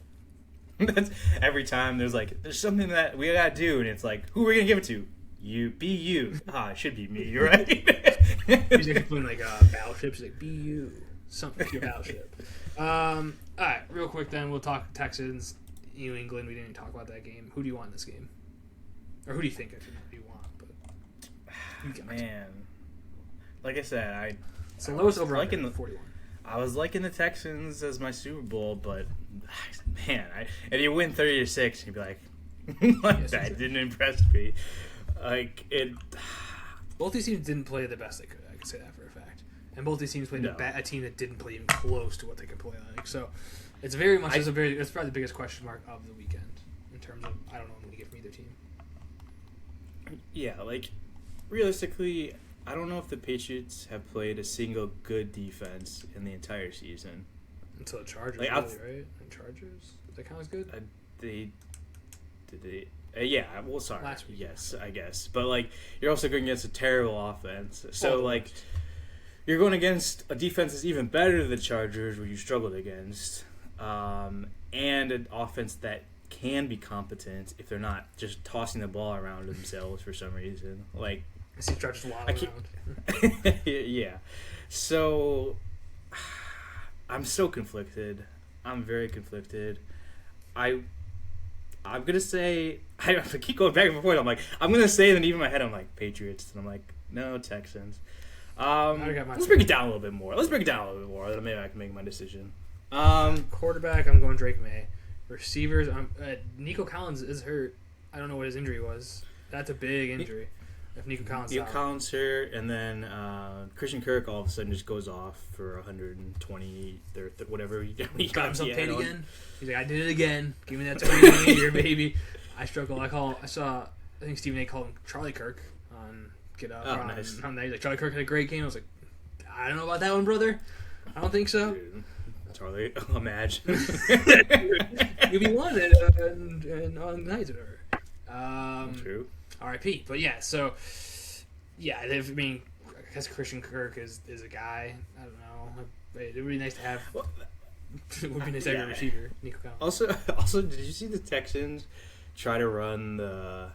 S2: That's every time. There's something that we gotta do, and it's like, who are we gonna give it to? You, be you. It should be me. You're right.
S1: He's actually playing like battleships. He's like, be you. Something to your battleship. All right, real quick then we'll talk Texans, New England. We didn't talk about that game. Who do you want in this game? Or who do you think who do you want? But
S2: man, like I said,
S1: it's the lowest over in the 41.
S2: I was liking the Texans as my Super Bowl, but man, if you win 30-6, you'd be like, that didn't impress me. Like it.
S1: Both these teams didn't play the best they could. I can say that for a fact. And both these teams played a team that didn't play even close to what they could play like. So it's very much it's probably the biggest question mark of the weekend in terms of I don't know what I'm going to get from either team.
S2: Yeah, like realistically, I don't know if the Patriots have played a single good defense in the entire season.
S1: Until the Chargers, right? And Chargers, does that count as good?
S2: Yeah, well, sorry.
S1: Last week.
S2: Yes, I guess. But, like, you're also going against a terrible offense. So, like, you're going against a defense that's even better than the Chargers, where you struggled against, and an offense that can be competent if they're not just tossing the ball around themselves for some reason. Like,
S1: see Stroud just waddling around.
S2: Yeah. So, I'm so conflicted. I'm very conflicted. I'm gonna say I keep going back and forth. I'm gonna say, and then even in my head I'm like Patriots, and I'm like no, Texans. Let's break it down a little bit more. Then maybe I can make my decision.
S1: Quarterback, I'm going Drake May. Receivers, Nico Collins is hurt. I don't know what his injury was. That's a big injury. If Nico Collins
S2: hurt, and then Christian Kirk all of a sudden just goes off for 120 or whatever. He
S1: got himself paid again. He's like, I did it again. Give me that 20 million a year, baby. I struggle. I think Stephen A. called him Charlie Kirk on Get Up.
S2: Oh, nice.
S1: He's like, Charlie Kirk had a great game. I was like, I don't know about that one, brother. I don't think so.
S2: Dude, Charlie, imagine.
S1: You'll be one and on nights or whatever.
S2: True.
S1: R.I.P. But yeah, so yeah, I guess Christian Kirk is a guy. I don't know. It would be nice to have. It would be nice to have a receiver, Nico Collins.
S2: Also, did you see the Texans try to run the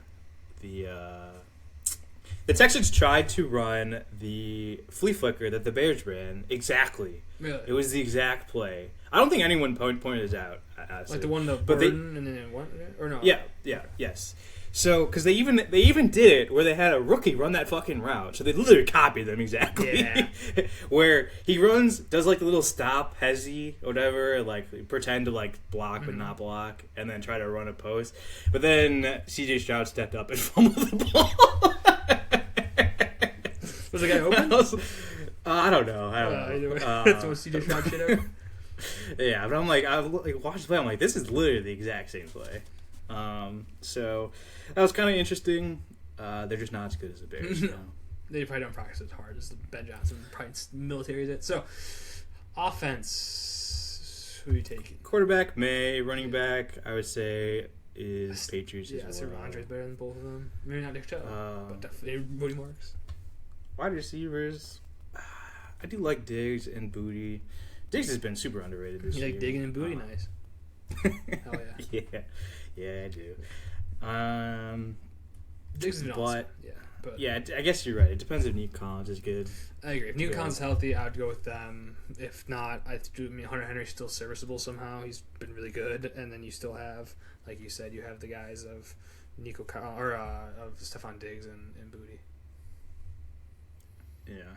S2: Texans tried to run the flea flicker that the Bears ran exactly.
S1: Really?
S2: It was the exact play. I don't think anyone pointed it out. Honestly.
S1: Like the one and then what? Or no?
S2: Yes. So, because they even did it where they had a rookie run that fucking route. So they literally copied them exactly.
S1: Yeah.
S2: Where he does like a little stop, hezzy, whatever, like pretend to like block but not block, and then try to run a post. But then C.J. Stroud stepped up and fumbled the ball.
S1: Was the guy open?
S2: I don't know.
S1: Either way. That's what C.J. Stroud shit over.
S2: Yeah, but I watched the play. I'm like, this is literally the exact same play. So that was kind of interesting. They're just not as good as the Bears. So.
S1: They probably don't practice as hard as Ben Johnson probably militaries it. So, offense, who are you taking?
S2: Quarterback, May. Running back, I would say, is Patriots as well.
S1: Yeah, Andre's better than both of them. Maybe not Nick Chubb, but definitely Booty Marks.
S2: Wide receivers, I do like Diggs and Booty. Diggs has been super underrated this year.
S1: You like digging and Booty? Nice. Hell yeah.
S2: Yeah, I do.
S1: Diggs has been awesome. But
S2: yeah, I guess you're right. It depends if Nico Collins is good.
S1: I agree. If Nico Collins is healthy, I would go with them. If not, Hunter Henry's still serviceable somehow. He's been really good. And then you still have, like you said, you have the guys of Nico Collins of Stephon Diggs and Booty.
S2: Yeah.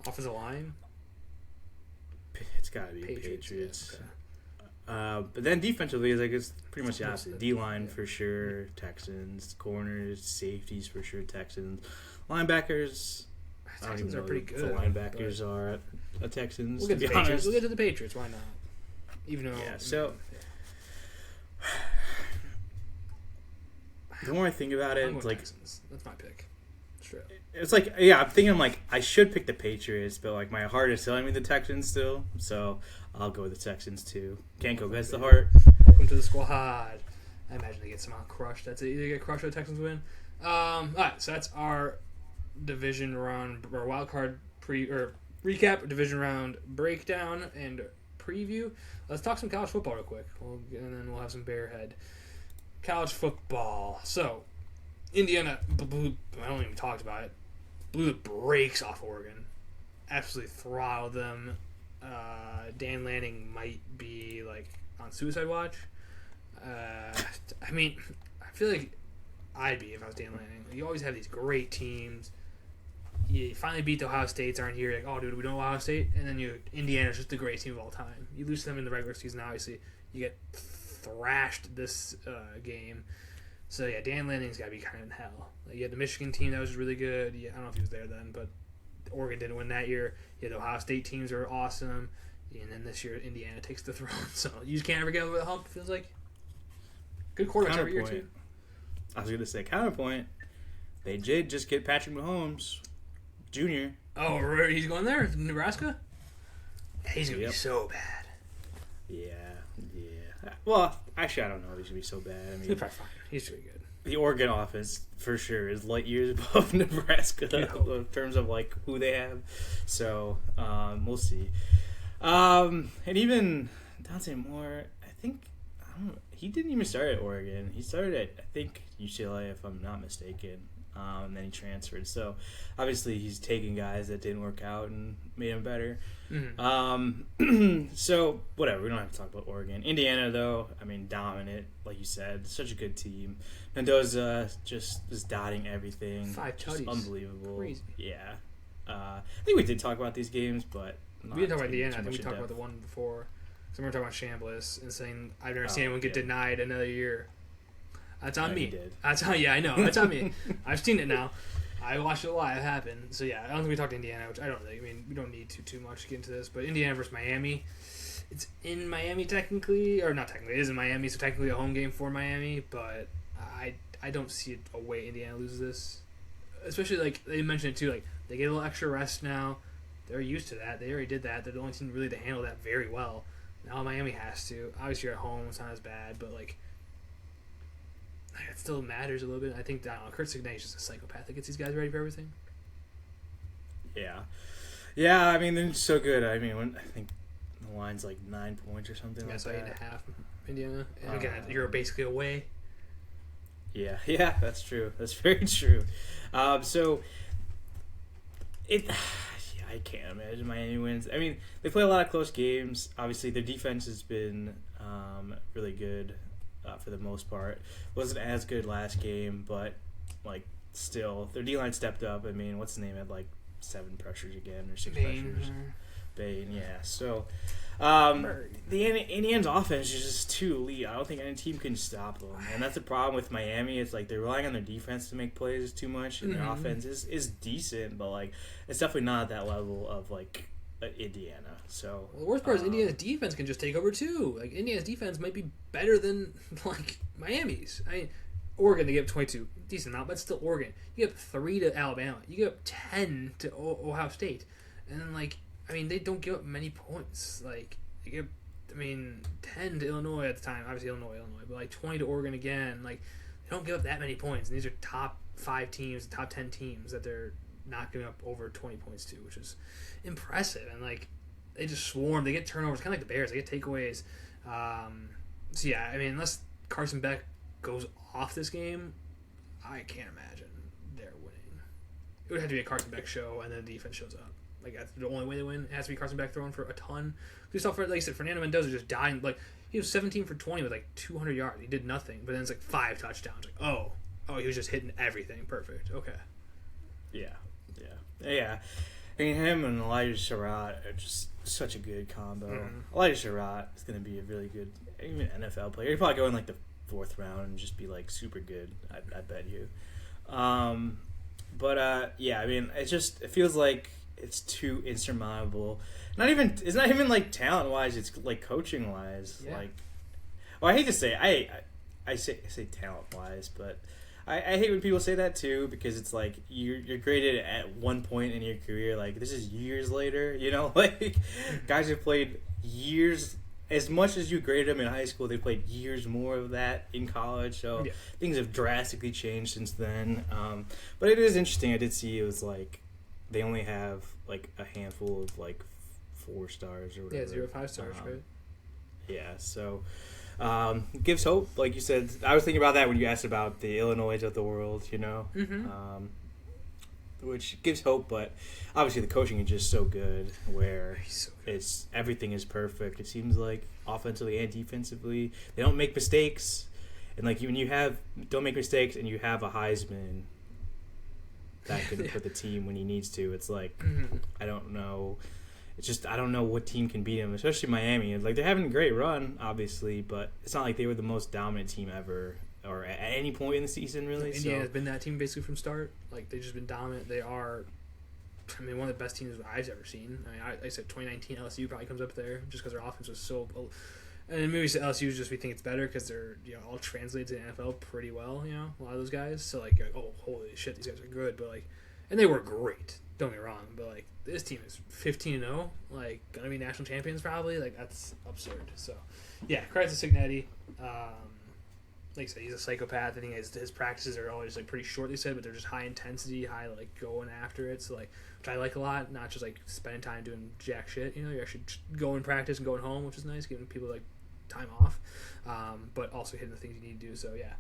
S1: Offensive line.
S2: It's got to be Patriots.
S1: Yeah, okay.
S2: But then defensively, it's pretty much the opposite. D-line for sure, Texans. Corners, safeties for sure, Texans. Linebackers,
S1: Texans are pretty good.
S2: The linebackers are Texans.
S1: We'll get to the Patriots. We'll get to the Patriots. Why not? Even though.
S2: Yeah. So. The more I think about it, it's like
S1: Texans. That's my pick. Straight up.
S2: It's like, yeah, I'm thinking I should pick the Patriots, but like my heart is telling me the Texans still, so I'll go with the Texans too. Can't go against the heart.
S1: Welcome to the squad. I imagine they get somehow crushed. That's it. Either get crushed or the Texans win. All right, so that's our division round or wild card recap, division round breakdown and preview. Let's talk some college football real quick, and then we'll have some Bearhead. College football. So Indiana blew. I don't even talked about it. Blew the brakes off Oregon. Absolutely throttled them. Dan Lanning might be like on suicide watch. I mean, I feel like I'd be if I was Dan Lanning. You always have these great teams. You finally beat the Ohio States, aren't here? Like, oh, dude, we don't know Ohio State, and then Indiana's just the greatest team of all time. You lose to them in the regular season, obviously. You get thrashed this game. So yeah, Dan Lanning's got to be kind of in hell. Like, you had the Michigan team that was really good. Yeah, I don't know if he was there then, but Oregon didn't win that year. You had the Ohio State teams are awesome, and then this year Indiana takes the throne. So you just can't ever get over the hump. It feels like good quarterbacks every year too.
S2: I was gonna say counterpoint. They did just get Patrick Mahomes Jr.
S1: Oh, he's going there, Nebraska. He's gonna be so bad.
S2: Yeah. Well, actually, I don't know if he's gonna be so bad. I mean,
S1: he's probably fine. He's pretty good.
S2: The Oregon offense, for sure, is light years above Nebraska in terms of like who they have. So we'll see. And even Dante Moore, he didn't even start at Oregon. He started at, I think, UCLA, if I'm not mistaken.
S3: and then he transferred. So obviously he's taking guys that didn't work out and made them better. So whatever, we don't have to talk about Oregon. Indiana, though, I mean, dominant, like you said, such a good team. Mendoza just was dotting everything.
S1: 5
S3: just
S1: tutties.
S3: unbelievable.
S1: Crazy.
S3: Yeah. I think we did talk about these games, but
S1: We didn't talk about Indiana. I think we talked about the one before. So we were talking about Chambliss and saying I've never seen anyone get denied another year. That's on me. That's on I know. That's on me. I've seen it now. I watched it live happen. So yeah, I don't think we talked to Indiana, which I don't think. I mean, we don't need too much to get into this. But Indiana versus Miami, it's in Miami technically, or not technically. It is in Miami, so technically a home game for Miami. But I don't see a way Indiana loses this. Especially like they mentioned it too. Like they get a little extra rest now. They're used to that. They already did that. They're the only team really to handle that very well. Now Miami has to. Obviously, you're at home. It's not as bad, but like it still matters a little bit. I think Kurt Signet is just a psychopath that gets these guys ready for everything.
S3: Yeah. I mean, they're so good. I mean, I think the line's like 9 points or something like
S1: so
S3: that.
S1: 8.5, Indiana. And again, you're basically away.
S3: Yeah, that's true. That's very true. So I can't imagine Miami wins. I mean, they play a lot of close games. Obviously, their defense has been really good for the most part. Wasn't as good last game, but like still, their D-line stepped up. I mean, what's the name? Had like 7 pressures again or 6 pressures. Bain, yeah. So the Indians' offense is just too elite. I don't think any team can stop them, and that's the problem with Miami. It's like they're relying on their defense to make plays too much, and their offense is decent, but like it's definitely not at that level of like Indiana. So
S1: the worst part is Indiana's defense can just take over too. Like Indiana's defense might be better than like Miami's. I mean, Oregon, they give up 22, decent amount, but still Oregon. You give up 3 to Alabama. You give up 10 to Ohio State, and then like. I mean, they don't give up many points. Like, they give, 10 to Illinois at the time. Obviously, Illinois, but like 20 to Oregon again. Like, they don't give up that many points. And these are top 5 teams, top 10 teams that they're not giving up over 20 points to, which is impressive. And like, they just swarm. They get turnovers, kind of like the Bears. They get takeaways. So yeah, I mean, unless Carson Beck goes off this game, I can't imagine they're winning. It would have to be a Carson Beck show, and then the defense shows up. Like, that's the only way they win. It has to be Carson Beck throwing for a ton. We saw, like I said, Fernando Mendoza just dying. Like, he was 17 for 20 with, like, 200 yards. He did nothing. But then it's, like, 5 touchdowns. Like, oh, he was just hitting everything. Perfect. Okay.
S3: Yeah. I mean, him and Elijah Surratt are just such a good combo. Elijah Surratt is going to be a really good even NFL player. He'd probably go in, like, the 4th round and just be, like, super good. I bet you. Yeah, I mean, it feels like it's too insurmountable. It's not even like talent wise. It's like coaching wise. Yeah. Like, well, I hate to say I say talent wise, but I hate when people say that too, because it's like you're graded at one point in your career. Like, this is years later. You know, like guys have played years. As much as you graded them in high school, they played years more of that in college. So things have drastically changed since then. But it is interesting. I did see it was like they only have like a handful of like 4 stars or whatever.
S1: Yeah, 0 5 stars, right?
S3: Yeah, so gives hope. Like you said, I was thinking about that when you asked about the Illinois of the world, you know, which gives hope. But obviously, the coaching is just so good, where it's everything is perfect. It seems like offensively and defensively, they don't make mistakes. And like when you don't make mistakes, and you have a Heisman that can put the team when he needs to. It's like I don't know. It's just I don't know what team can beat him, especially Miami. Like they're having a great run, obviously, but it's not like they were the most dominant team ever, or at any point in the season, really.
S1: Indiana's been that team basically from start. Like they've just been dominant. They are, I mean, one of the best teams I've ever seen. I mean, I said 2019 LSU probably comes up there just because their offense was so. And maybe LSU is just we think it's better because they're all translated to the NFL pretty well. A lot of those guys. So like, oh holy shit, these guys are good. But like, and they were great. Don't get me wrong. But like, this team is 15-0. Like, gonna be national champions probably. Like that's absurd. So yeah, credit to Signetti. Like I said, he's a psychopath. I think his practices are always like pretty short. They said, but they're just high intensity, high like going after it. So like, which I like a lot. Not just like spending time doing jack shit. You're actually going practice and going home, which is nice. Giving people like time off, but also hitting the things you need to do. So yeah,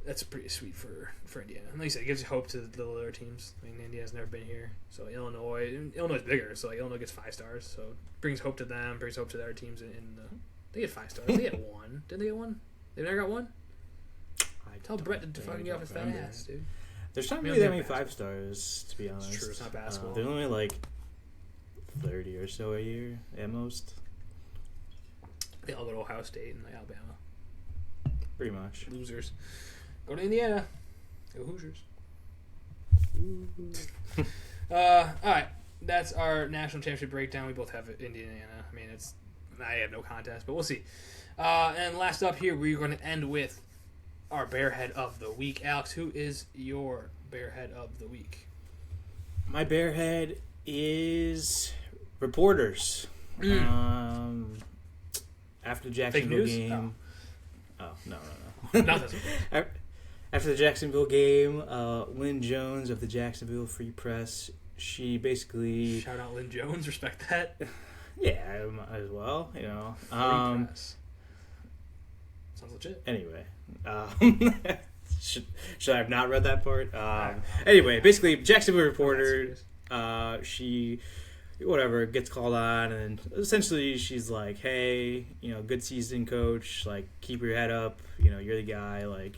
S1: that's pretty sweet for Indiana. And like you said, it gives hope to the other teams. I mean, Indiana's never been here, so Illinois is bigger, so like Illinois gets 5 stars, so it brings hope to them, brings hope to their teams. They get 5 stars. They get 1. Did they get 1? They never got 1. Tell Brett to fucking get off his fat ass, dude.
S3: There's not really that many 5 stars, to be honest.
S1: It's true. It's not basketball.
S3: There's only like 30 or so a year at most.
S1: They all go to Ohio State and like Alabama.
S3: Pretty much.
S1: Losers. Go to Indiana. Go Hoosiers. All right. That's our national championship breakdown. We both have Indiana. I mean, I have no contest, but we'll see. And last up here, we're going to end with our Bearhead of the Week. Alex, who is your Bearhead of the Week?
S3: My Bearhead is reporters. After the Jacksonville game. Oh, no. After the Jacksonville game, Lynn Jones of the Jacksonville Free Press, she basically...
S1: Shout out Lynn Jones, respect that.
S3: Yeah, as well, you know.
S1: Free Press. Sounds legit.
S3: Anyway, should I have not read that part? Anyway, basically, Jacksonville reporter, she... whatever, gets called on, and essentially she's like, hey, good season, coach, like, keep your head up, you're the guy, like,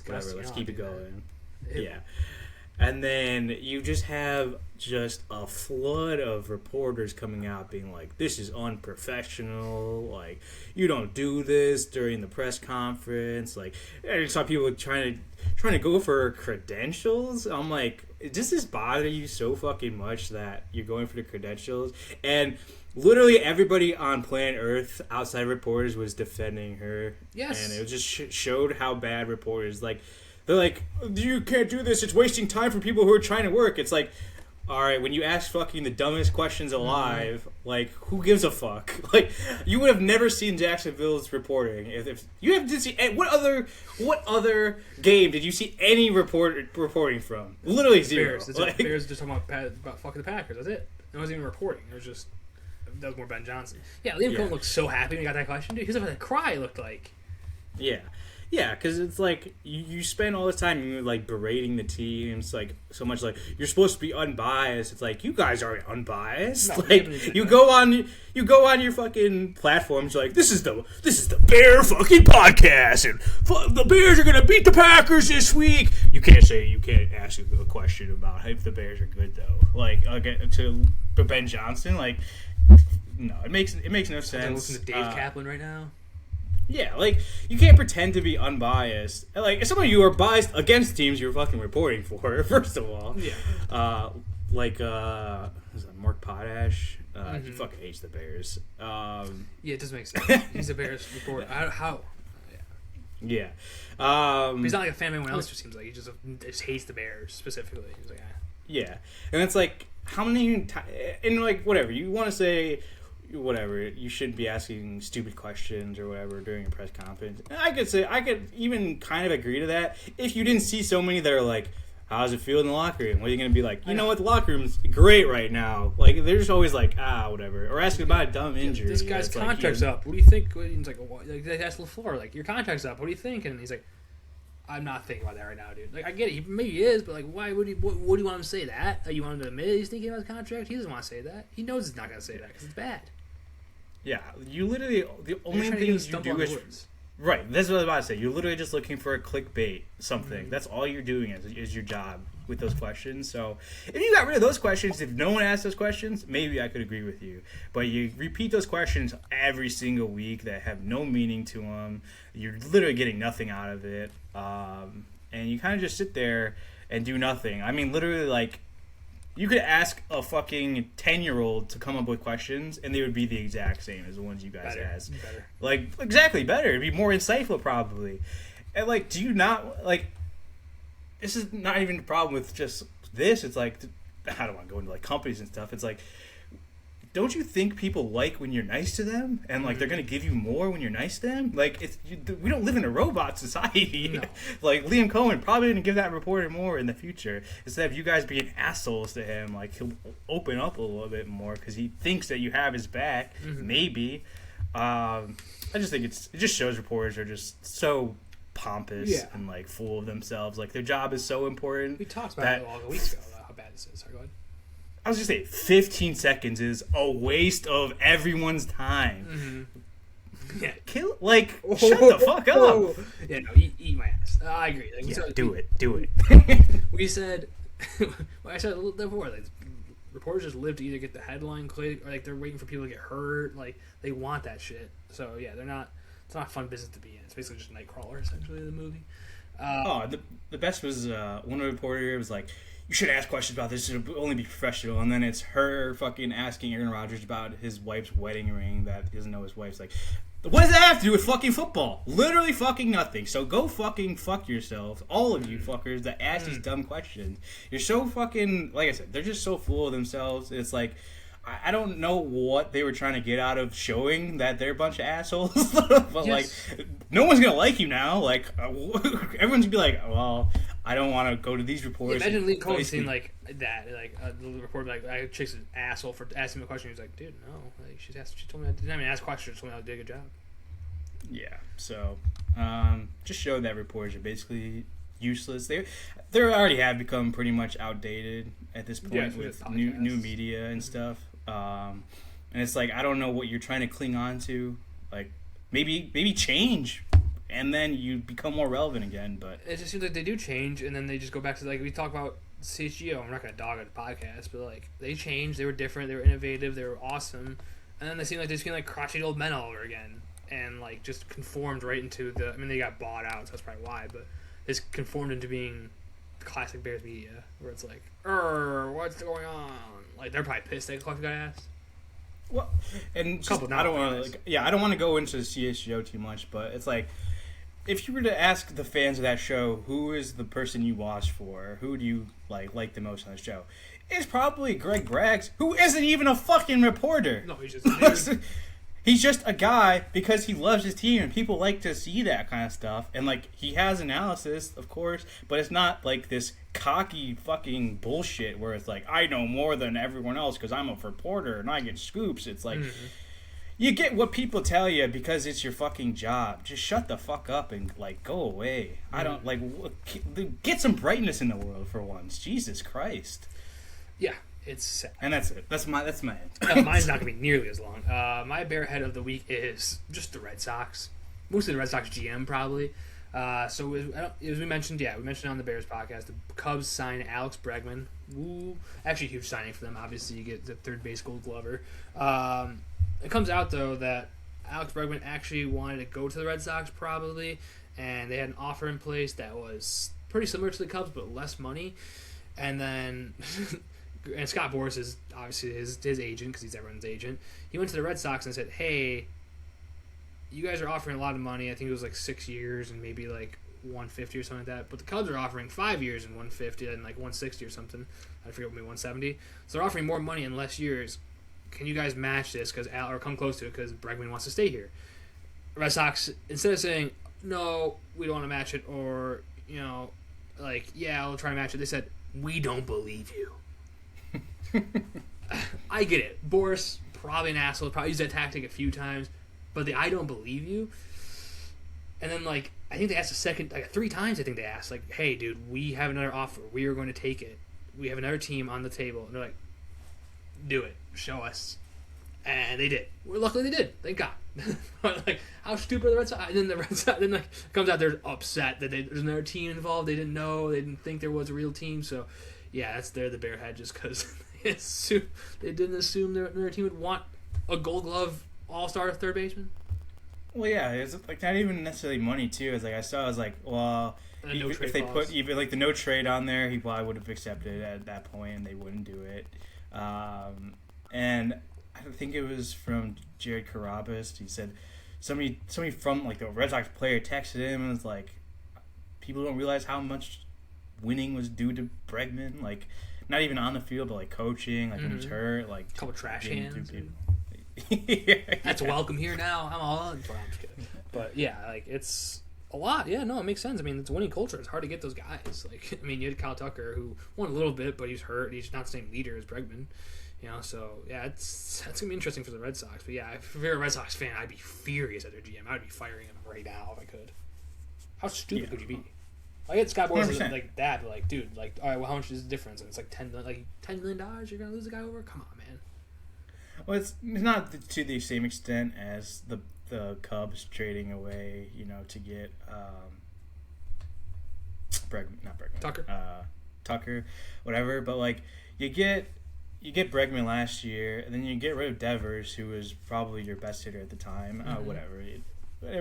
S3: whatever, let's keep it going. Yeah. And then you just have a flood of reporters coming out being like, this is unprofessional, like, you don't do this during the press conference, like, I saw people trying to go for credentials. I'm like, does this bother you so fucking much that you're going for the credentials? And literally everybody on planet Earth outside reporters was defending her.
S1: Yes.
S3: And it just showed how bad reporters, like, they're like, you can't do this, it's wasting time for people who are trying to work. It's like, all right, when you ask fucking the dumbest questions alive, like, who gives a fuck? Like, you would have never seen Jacksonville's reporting. If you have to see what other game did you see any reporting from? Literally zero.
S1: The Bears just talking about fucking the Packers. That's it. It wasn't even reporting. It was just that was more Ben Johnson. Yeah, Liam Cohen looked so happy when he got that question, dude. He was about to cry. It looked like.
S3: Yeah. Yeah, because it's like you spend all this time like berating the teams, like so much like you're supposed to be unbiased. It's like you guys aren't unbiased.
S1: No,
S3: like you go on your fucking platforms like this is the Bear fucking podcast and the Bears are gonna beat the Packers this week. You can't ask a question about if the Bears are good though. Like to Ben Johnson, like no, it makes no sense.
S1: I'm listening to Dave Kaplan right now.
S3: Yeah, like, you can't pretend to be unbiased. Like, if some of you are biased against teams you're fucking reporting for, first of all.
S1: Yeah.
S3: Is that Mark Potash? He fucking hates the Bears.
S1: Yeah, it does make sense. He's a Bears reporter. How?
S3: Yeah.
S1: But he's not like a fan of anyone else, it seems like. He just hates the Bears, specifically. He's like,
S3: Yeah. And it's like, how many and like, whatever, you want to say... whatever, you shouldn't be asking stupid questions or whatever during a press conference. And I could even kind of agree to that if you didn't see so many that are like, how does it feel in the locker room? What are you going to be like, you know what, the locker room's great right now. Like, they're just always like, whatever. Or asking about a dumb injury.
S1: This guy's contract's up. What do you think? He's like, they asked LaFleur, like, your contract's up. What do you think? And he's like, I'm not thinking about that right now, dude. Like, I get it. Maybe he is, but, like, why would he... What do you want him to say that? You want him to admit he's thinking about his contract? He doesn't want to say that. He knows he's not going to say that because it's bad.
S3: Yeah, you literally... The only things you do is... Right, that's what I was about to say. You're literally just looking for a clickbait, something. Mm-hmm. That's all you're doing is your job with those questions. So, if you got rid of those questions, if no one asked those questions, maybe I could agree with you. But you repeat those questions every single week that have no meaning to them. You're literally getting nothing out of it. And you kind of just sit there and do nothing. I mean, literally, like... You could ask a fucking 10-year-old to come up with questions, and they would be the exact same as the ones you guys asked.
S1: Better.
S3: Like, exactly, better. It'd be more insightful, probably. And, like, do you not, like... This is not even a problem with just this. It's like... I don't want to go into, like, companies and stuff. It's like... Don't you think people like when you're nice to them? And, like, they're going to give you more when you're nice to them? Like, we don't live in a robot society.
S1: No.
S3: Like, Liam Cohen probably going to give that reporter more in the future. Instead of you guys being assholes to him, like, he'll open up a little bit more because he thinks that you have his back. Mm-hmm. Maybe. I just think it just shows reporters are just so
S2: pompous and like full of themselves. Like their job is so important.
S1: We talked about it a week ago about how bad this is. Sorry, go ahead.
S2: I was just saying, 15 seconds is a waste of everyone's time.
S1: Mm-hmm. Yeah,
S2: shut the fuck up.
S1: Yeah, no, eat my ass. I agree. Like,
S2: do it.
S1: We said, I said before, like reporters just live to either get the headline click or like they're waiting for people to get hurt. Like they want that shit. So yeah, they're not. It's not a fun business to be in. It's basically just Nightcrawler, essentially, the movie.
S2: The best was one reporter was like, you should ask questions about this. It should only be professional. And then it's her fucking asking Aaron Rodgers about his wife's wedding ring that he doesn't know his wife's. Like, what does that have to do with fucking football? Literally fucking nothing. So go fucking fuck yourselves, all of you fuckers that ask these dumb questions. You're so fucking, like I said, they're just so full of themselves. It's like, I don't know what they were trying to get out of showing that they're a bunch of assholes, but like, no one's gonna like you now. Like, everyone's gonna be like, well, I don't want to go to these reports.
S1: Imagine Lee Cohen saying like that, like the reporter like, "I chick's an asshole for asking me a question." He's like, "Dude, no, like she told me I didn't even ask questions. She told me I did a good job."
S2: Yeah, so just showed that reporters are basically useless. They already have become pretty much outdated at this point with new media and stuff. And it's like, I don't know what you're trying to cling on to. Like, maybe change, and then you become more relevant again. But
S1: it just seems like they do change, and then they just go back to, like, we talk about CHGO. I'm not going to dog on the podcast, but, like, they changed. They were different. They were innovative. They were awesome. And then they seem like they just feel like crotchety old men all over again, and, like, just conformed right into the... I mean, they got bought out, so that's probably why, but it's conformed into being classic Bears media, where it's like, what's going on? Like, they're probably pissed that Cluff got asked.
S2: Well, and just, I don't want to go into the CSGO too much, but it's like, if you were to ask the fans of that show, who is the person you watch for, who do you like the most on the show, it's probably Greg Braggs, who isn't even a fucking reporter.
S1: No, he's just
S2: he's just a guy because he loves his team, and people like to see that kind of stuff. And, like, he has analysis, of course, but it's not, like, this cocky fucking bullshit where it's like, I know more than everyone else because I'm a reporter and I get scoops. It's like, you get what people tell you because it's your fucking job. Just shut the fuck up and, like, go away. I don't, like, get some brightness in the world for once. Jesus Christ.
S1: Yeah. It's sad. And
S2: that's it. That's my end.
S1: Mine's not going to be nearly as long. My bear head of the week is just the Red Sox. Mostly the Red Sox GM, probably. So as we mentioned on the Bears podcast, the Cubs signed Alex Bregman. Woo. Actually, a huge signing for them. Obviously, you get the third base Gold Glover. It comes out, though, that Alex Bregman actually wanted to go to the Red Sox, probably, and they had an offer in place that was pretty similar to the Cubs, but less money. And then... And Scott Boras is obviously his agent because he's everyone's agent. He went to the Red Sox and said, hey, you guys are offering a lot of money. I think it was like 6 years and maybe like $150 or something like that. But the Cubs are offering 5 years and $150 and like $160 or something. I forget, maybe $170. So they're offering more money in less years. Can you guys match this or come close to it because Bregman wants to stay here? Red Sox, instead of saying, no, we don't want to match it, or, you know, like, yeah, we'll try to match it, they said, we don't believe you. I get it. Boris, probably an asshole, probably used that tactic a few times, but I don't believe you. And then, like, I think they asked 3 times. I think they asked, like, hey, dude, we have another offer. We are going to take it. We have another team on the table. And they're like, do it. Show us. And they did. Well, luckily they did. Thank God. Like, how stupid are the Red Sox? And then the Red Sox, then, like, it comes out they're upset that there's another team involved. They didn't know. They didn't think there was a real team. So, yeah, they're the Bearhead just because they didn't assume their team would want a Gold Glove all-star third baseman.
S2: Well, yeah, it's like not even necessarily money too. It's like I was like, well, if they put even like the no trade on there, he probably would have accepted it at that point, and they wouldn't do it. And I think it was from Jared Carrabis. He said somebody from like the Red Sox player texted him and was like, people don't realize how much winning was due to Bregman, like. Not even on the field, but like coaching, like when he's hurt, like
S1: a couple trash hands.
S2: Yeah.
S1: That's welcome here now. I'm all in. I'm just kidding. But yeah, like it's a lot. Yeah, no, it makes sense. I mean, it's a winning culture. It's hard to get those guys. Like, I mean, you had Kyle Tucker who won a little bit, but he's hurt. He's not the same leader as Bregman. You know, so yeah, that's gonna be interesting for the Red Sox. But yeah, if you're a Red Sox fan, I'd be furious at their GM. I'd be firing him right now if I could. How stupid could you be? I get Scott Boras
S2: 100%.
S1: like that, but like, dude, like, all right, well, how much is the difference? And it's like $10 million. You're gonna lose the guy over? Come on, man.
S2: Well, it's not to the same extent as the Cubs trading away, to get Tucker, whatever. But like, you get Bregman last year, and then you get rid of Devers, who was probably your best hitter at the time. Whatever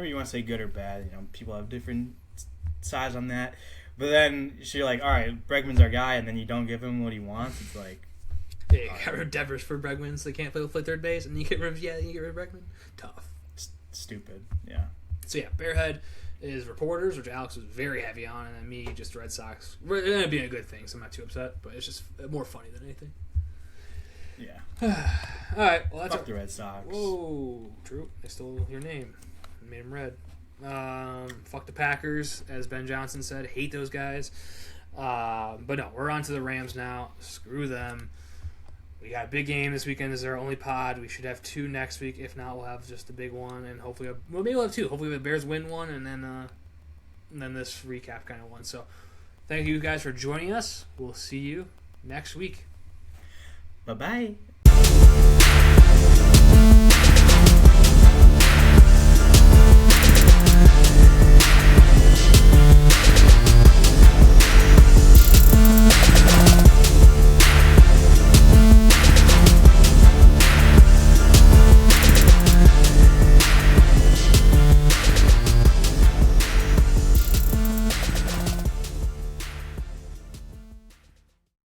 S2: you want to say, good or bad. People have different sides on that. But then you're like, all right, Bregman's our guy, and then you don't give him what he wants. It's like,
S1: yeah, you got rid of Devers for Bregman, so they can't play third base, and you get rid of Bregman. Tough.
S2: Stupid. Yeah.
S1: So yeah, Bearhead is reporters, which Alex was very heavy on, and then me just Red Sox. It ended up being a good thing, so I'm not too upset, but it's just more funny than anything.
S2: Yeah.
S1: All right. Well, that's
S2: Fuck the Red Sox.
S1: Whoa, Drew, I stole your name. I made him red. Fuck the Packers, as Ben Johnson said. Hate those guys. But no, we're on to the Rams now. Screw them. We got a big game this weekend. This is our only pod. We should have 2 next week. If not, we'll have just a big one, and hopefully, maybe we'll have 2. Hopefully, the Bears win one, and then this recap kind of one. So, thank you guys for joining us. We'll see you next week.
S2: Bye-bye.